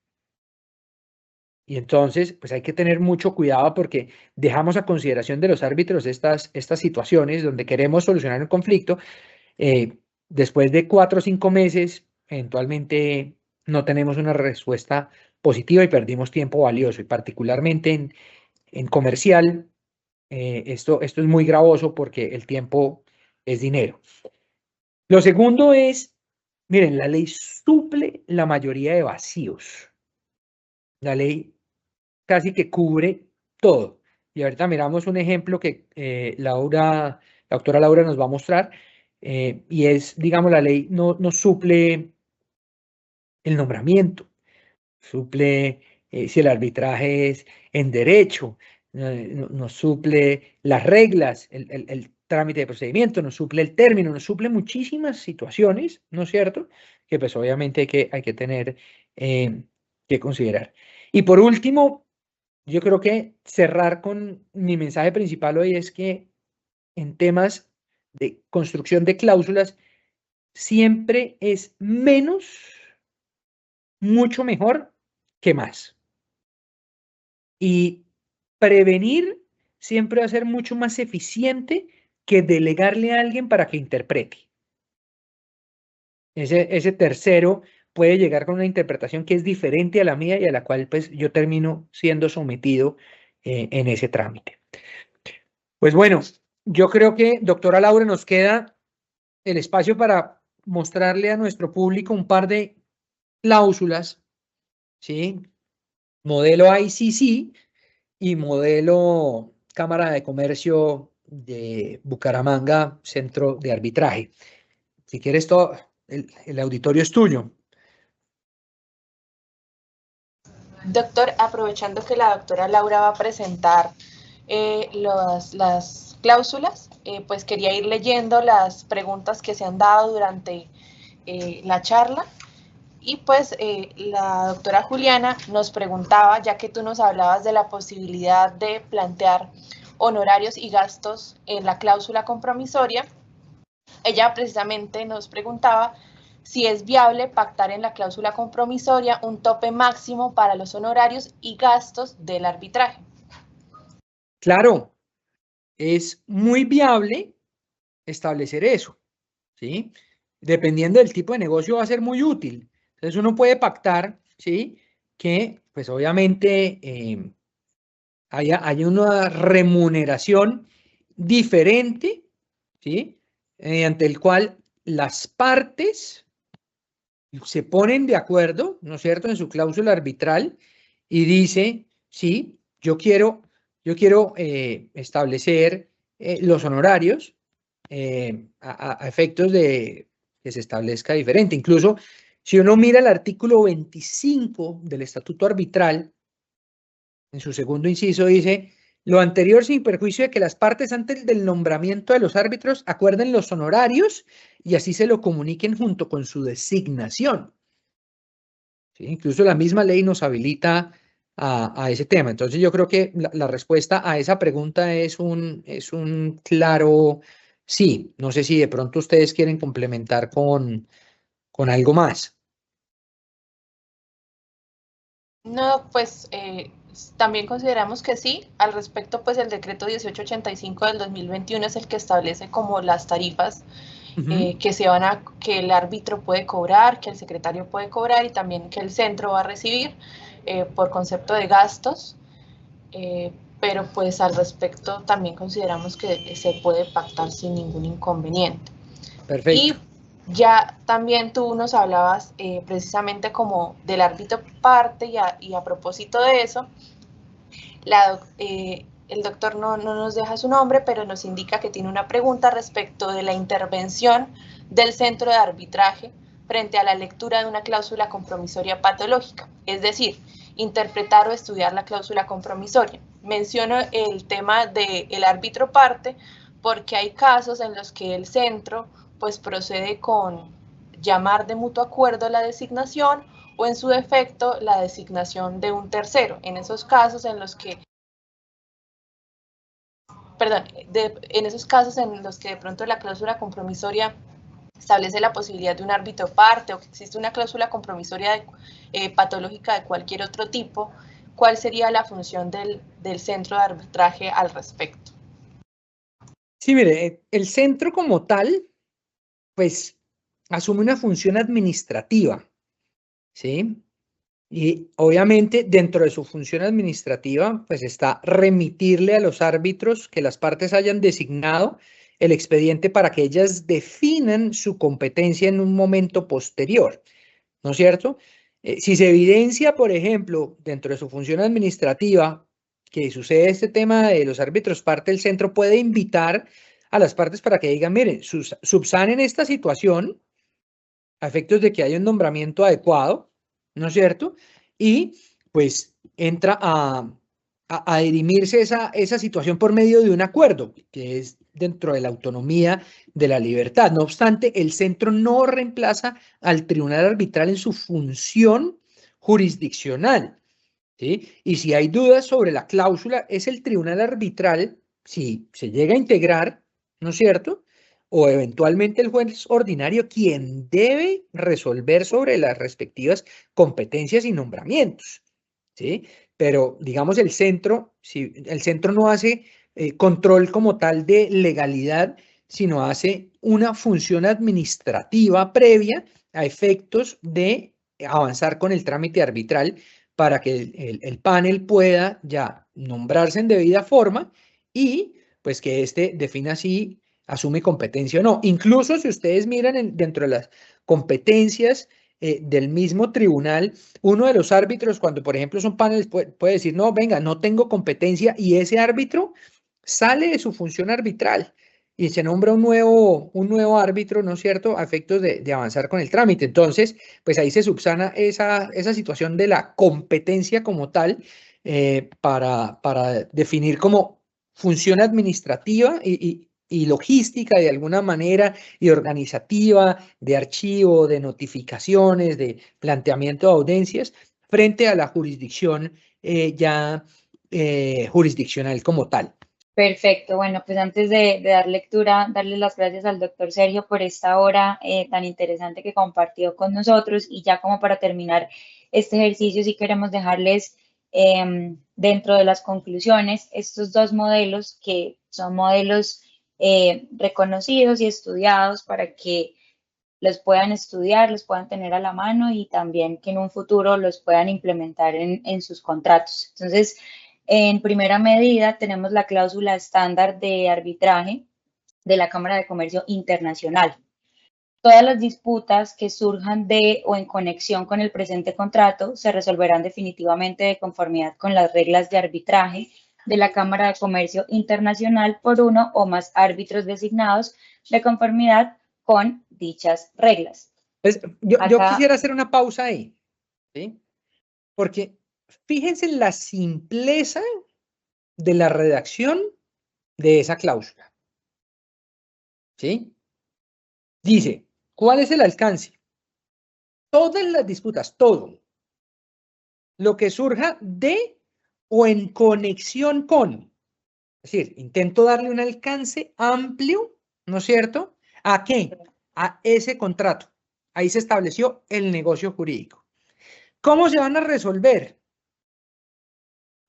Y entonces, pues hay que tener mucho cuidado porque dejamos a consideración de los árbitros estas situaciones donde queremos solucionar un conflicto. Después de 4 o 5 meses, eventualmente no tenemos una respuesta positiva y perdimos tiempo valioso. Y particularmente en comercial, esto es muy gravoso porque el tiempo es dinero. Lo segundo es, miren, la ley suple la mayoría de vacíos. La ley casi que cubre todo. Y ahorita miramos un ejemplo que la doctora Laura nos va a mostrar, y es, digamos, la ley no suple el nombramiento, suple si el arbitraje es en derecho, nos suple las reglas, el trámite de procedimiento, nos suple el término, nos suple muchísimas situaciones, ¿no es cierto? Que pues obviamente hay que tener que considerar. Y por último, yo creo que cerrar con mi mensaje principal hoy es que en temas de construcción de cláusulas siempre es menos, mucho mejor que más. Y prevenir siempre va a ser mucho más eficiente que delegarle a alguien para que interprete. Ese tercero puede llegar con una interpretación que es diferente a la mía y a la cual pues yo termino siendo sometido en ese trámite. Pues bueno, yo creo que, doctora Laura, nos queda el espacio para mostrarle a nuestro público un par de cláusulas, ¿sí? Modelo ICC y modelo Cámara de Comercio de Bucaramanga, Centro de Arbitraje. Si quieres, todo el auditorio es tuyo. Doctor, aprovechando que la doctora Laura va a presentar las cláusulas, pues quería ir leyendo las preguntas que se han dado durante la charla. Y pues la doctora Juliana nos preguntaba, ya que tú nos hablabas de la posibilidad de plantear honorarios y gastos en la cláusula compromisoria, ella precisamente nos preguntaba si es viable pactar en la cláusula compromisoria un tope máximo para los honorarios y gastos del arbitraje. Claro, es muy viable establecer eso, ¿sí? Dependiendo del tipo de negocio va a ser muy útil. Entonces uno puede pactar, ¿sí? Que pues obviamente haya una remuneración diferente, ¿sí? Mediante el cual las partes se ponen de acuerdo, ¿no es cierto?, en su cláusula arbitral y dice, sí, yo quiero establecer los honorarios a efectos de que se establezca diferente. Incluso, si uno mira el artículo 25 del Estatuto Arbitral, en su segundo inciso dice, lo anterior sin perjuicio de que las partes antes del nombramiento de los árbitros acuerden los honorarios y así se lo comuniquen junto con su designación. ¿Sí? Incluso la misma ley nos habilita a ese tema. Entonces yo creo que la respuesta a esa pregunta es un claro sí. No sé si de pronto ustedes quieren complementar con algo más. No, pues también consideramos que sí. Al respecto, pues el decreto 1885 del 2021 es el que establece como las tarifas que el árbitro puede cobrar, que el secretario puede cobrar y también que el centro va a recibir por concepto de gastos. Pero pues al respecto también consideramos que se puede pactar sin ningún inconveniente. Perfecto. Y ya también tú nos hablabas precisamente como del árbitro parte y a propósito de eso, el doctor no nos deja su nombre, pero nos indica que tiene una pregunta respecto de la intervención del centro de arbitraje frente a la lectura de una cláusula compromisoria patológica, es decir, interpretar o estudiar la cláusula compromisoria. Menciono el tema del árbitro parte porque hay casos en los que el centro pues procede con llamar de mutuo acuerdo la designación o en su defecto la designación de un tercero. En esos casos en los que en esos casos en los que de pronto la cláusula compromisoria establece la posibilidad de un árbitro parte o que existe una cláusula compromisoria patológica de cualquier otro tipo, ¿cuál sería la función del centro de arbitraje al respecto? Sí, mire, el centro como tal, pues, asume una función administrativa, ¿sí? Y obviamente dentro de su función administrativa, pues está remitirle a los árbitros que las partes hayan designado el expediente para que ellas definan su competencia en un momento posterior, ¿no es cierto? Si se evidencia, por ejemplo, dentro de su función administrativa, que sucede este tema de los árbitros parte, el centro puede invitar a las partes para que digan, miren, subsanen esta situación a efectos de que haya un nombramiento adecuado, ¿no es cierto? Y pues entra a dirimirse esa situación por medio de un acuerdo, que es dentro de la autonomía de la libertad. No obstante, el centro no reemplaza al tribunal arbitral en su función jurisdiccional, ¿sí? Y si hay dudas sobre la cláusula, es el tribunal arbitral, si se llega a integrar, ¿no es cierto?, o eventualmente el juez ordinario quien debe resolver sobre las respectivas competencias y nombramientos, ¿sí? Pero, digamos, si el centro no hace control como tal de legalidad, sino hace una función administrativa previa a efectos de avanzar con el trámite arbitral para que el panel pueda ya nombrarse en debida forma y pues que éste defina si asume competencia o no. Incluso si ustedes miran dentro de las competencias del mismo tribunal, uno de los árbitros, cuando por ejemplo son paneles, puede decir, no, venga, no tengo competencia y ese árbitro sale de su función arbitral y se nombra un nuevo árbitro, ¿no es cierto?, a efectos de avanzar con el trámite. Entonces, pues ahí se subsana esa situación de la competencia como tal, para definir cómo función administrativa y logística de alguna manera, y organizativa, de archivo, de notificaciones, de planteamiento de audiencias, frente a la jurisdicción jurisdiccional como tal. Perfecto. Bueno, pues antes de dar lectura, darle las gracias al doctor Sergio por esta hora tan interesante que compartió con nosotros. Y ya como para terminar este ejercicio, sí queremos dejarles dentro de las conclusiones estos dos modelos que son modelos reconocidos y estudiados para que los puedan estudiar, los puedan tener a la mano y también que en un futuro los puedan implementar en sus contratos. Entonces, en primera medida, tenemos la cláusula estándar de arbitraje de la Cámara de Comercio Internacional. Todas las disputas que surjan de o en conexión con el presente contrato se resolverán definitivamente de conformidad con las reglas de arbitraje de la Cámara de Comercio Internacional por uno o más árbitros designados de conformidad con dichas reglas. Pues yo quisiera hacer una pausa ahí, ¿sí? Porque fíjense en la simpleza de la redacción de esa cláusula, ¿sí? Dice, ¿cuál es el alcance? Todas las disputas, todo lo que surja de o en conexión con, es decir, intento darle un alcance amplio, ¿no es cierto? ¿A qué? A ese contrato. Ahí se estableció el negocio jurídico. ¿Cómo se van a resolver?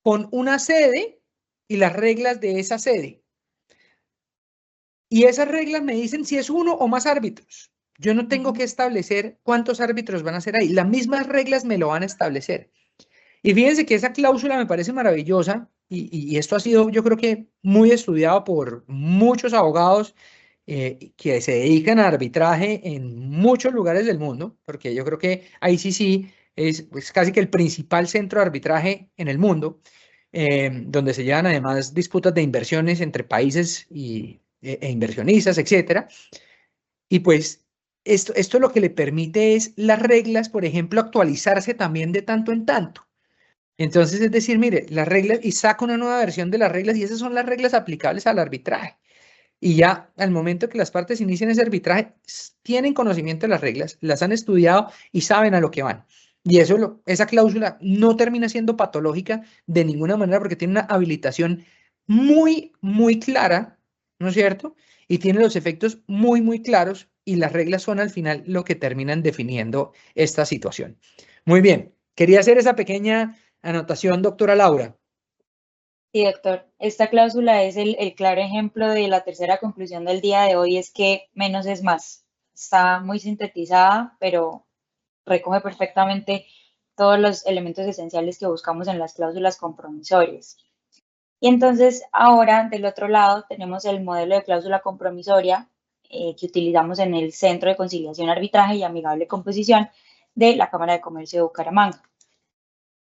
Con una sede y las reglas de esa sede. Y esas reglas me dicen si es uno o más árbitros. Yo no tengo que establecer cuántos árbitros van a ser ahí. Las mismas reglas me lo van a establecer. Y fíjense que esa cláusula me parece maravillosa, y esto ha sido, yo creo que, muy estudiado por muchos abogados que se dedican a arbitraje en muchos lugares del mundo, porque yo creo que ICC es pues, casi que el principal centro de arbitraje en el mundo, donde se llevan además disputas de inversiones entre países e inversionistas, etcétera. Y pues esto lo que le permite es las reglas, por ejemplo, actualizarse también de tanto en tanto. Entonces, es decir, mire, las reglas, y saca una nueva versión de las reglas, y esas son las reglas aplicables al arbitraje. Y ya al momento que las partes inician ese arbitraje, tienen conocimiento de las reglas, las han estudiado y saben a lo que van. Y esa cláusula no termina siendo patológica de ninguna manera, porque tiene una habilitación muy, muy clara, ¿no es cierto? Y tiene los efectos muy, muy claros, y las reglas son al final lo que terminan definiendo esta situación. Muy bien, quería hacer esa pequeña anotación, doctora Laura. Sí, doctor. Esta cláusula es el claro ejemplo de la tercera conclusión del día de hoy, es que menos es más. Está muy sintetizada, pero recoge perfectamente todos los elementos esenciales que buscamos en las cláusulas compromisorias. Y entonces ahora del otro lado tenemos el modelo de cláusula compromisoria que utilizamos en el Centro de Conciliación, Arbitraje y Amigable Composición de la Cámara de Comercio de Bucaramanga.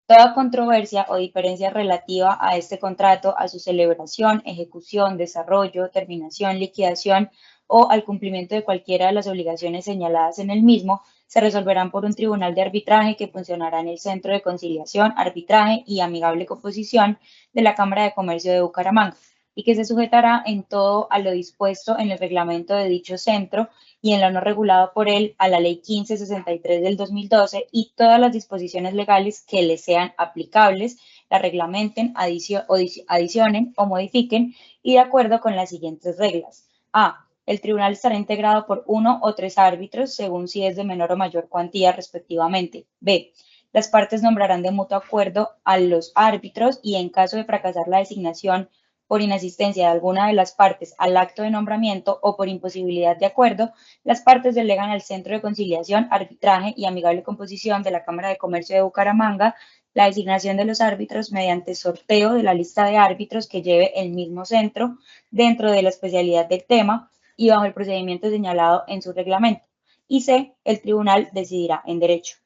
Toda controversia o diferencia relativa a este contrato, a su celebración, ejecución, desarrollo, terminación, liquidación o al cumplimiento de cualquiera de las obligaciones señaladas en el mismo, se resolverán por un tribunal de arbitraje que funcionará en el Centro de Conciliación, Arbitraje y Amigable Composición de la Cámara de Comercio de Bucaramanga, y que se sujetará en todo a lo dispuesto en el reglamento de dicho centro y en lo no regulado por él a la Ley 1563 del 2012 y todas las disposiciones legales que le sean aplicables, la reglamenten, adicionen o modifiquen, y de acuerdo con las siguientes reglas. A. El tribunal estará integrado por 1 o 3 árbitros, según si es de menor o mayor cuantía respectivamente. B. Las partes nombrarán de mutuo acuerdo a los árbitros, y en caso de fracasar la designación por inasistencia de alguna de las partes al acto de nombramiento o por imposibilidad de acuerdo, las partes delegan al Centro de Conciliación, Arbitraje y Amigable Composición de la Cámara de Comercio de Bucaramanga la designación de los árbitros mediante sorteo de la lista de árbitros que lleve el mismo centro dentro de la especialidad del tema y bajo el procedimiento señalado en su reglamento. Y C. El tribunal decidirá en derecho.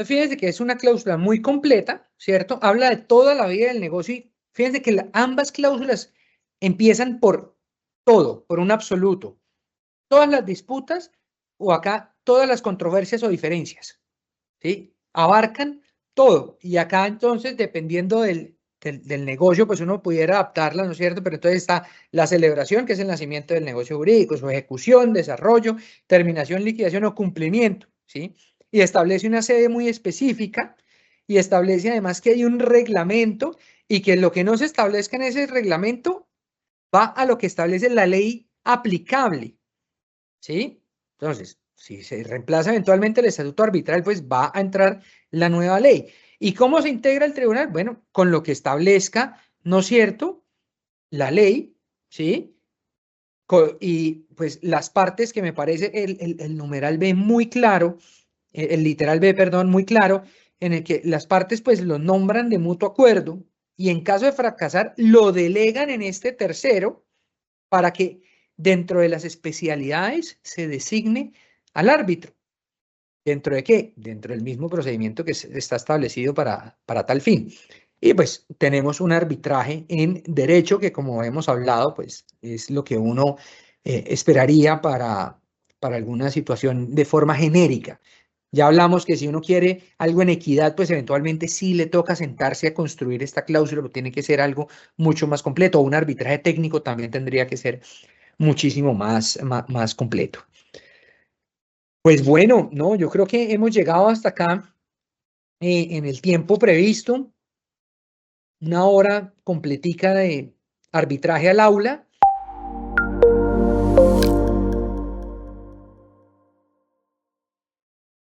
Fíjense que es una cláusula muy completa, ¿cierto? Habla de toda la vida del negocio, y fíjense que ambas cláusulas empiezan por todo, por un absoluto. Todas las disputas o acá todas las controversias o diferencias, ¿sí? Abarcan todo. Y acá entonces, dependiendo del negocio, pues uno pudiera adaptarla, ¿no es cierto? Pero entonces está la celebración, que es el nacimiento del negocio jurídico, su ejecución, desarrollo, terminación, liquidación o cumplimiento, ¿sí? Y establece una sede muy específica y establece además que hay un reglamento y que lo que no se establezca en ese reglamento va a lo que establece la ley aplicable, ¿sí? Entonces, si se reemplaza eventualmente el estatuto arbitral, pues va a entrar la nueva ley. ¿Y cómo se integra el tribunal? Bueno, con lo que establezca, ¿no es cierto?, la ley, ¿sí? Y pues las partes que me parece el numeral B muy claro, el literal B, perdón, muy claro, en el que las partes pues lo nombran de mutuo acuerdo y en caso de fracasar lo delegan en este tercero para que dentro de las especialidades se designe al árbitro. ¿Dentro de qué? Dentro del mismo procedimiento que está establecido para tal fin. Y pues tenemos un arbitraje en derecho que, como hemos hablado, pues es lo que uno esperaría para alguna situación de forma genérica. Ya hablamos que si uno quiere algo en equidad, pues eventualmente sí le toca sentarse a construir esta cláusula, pero tiene que ser algo mucho más completo. Un arbitraje técnico también tendría que ser muchísimo más completo. Pues bueno, no, yo creo que hemos llegado hasta acá en el tiempo previsto, una hora completica de arbitraje al aula.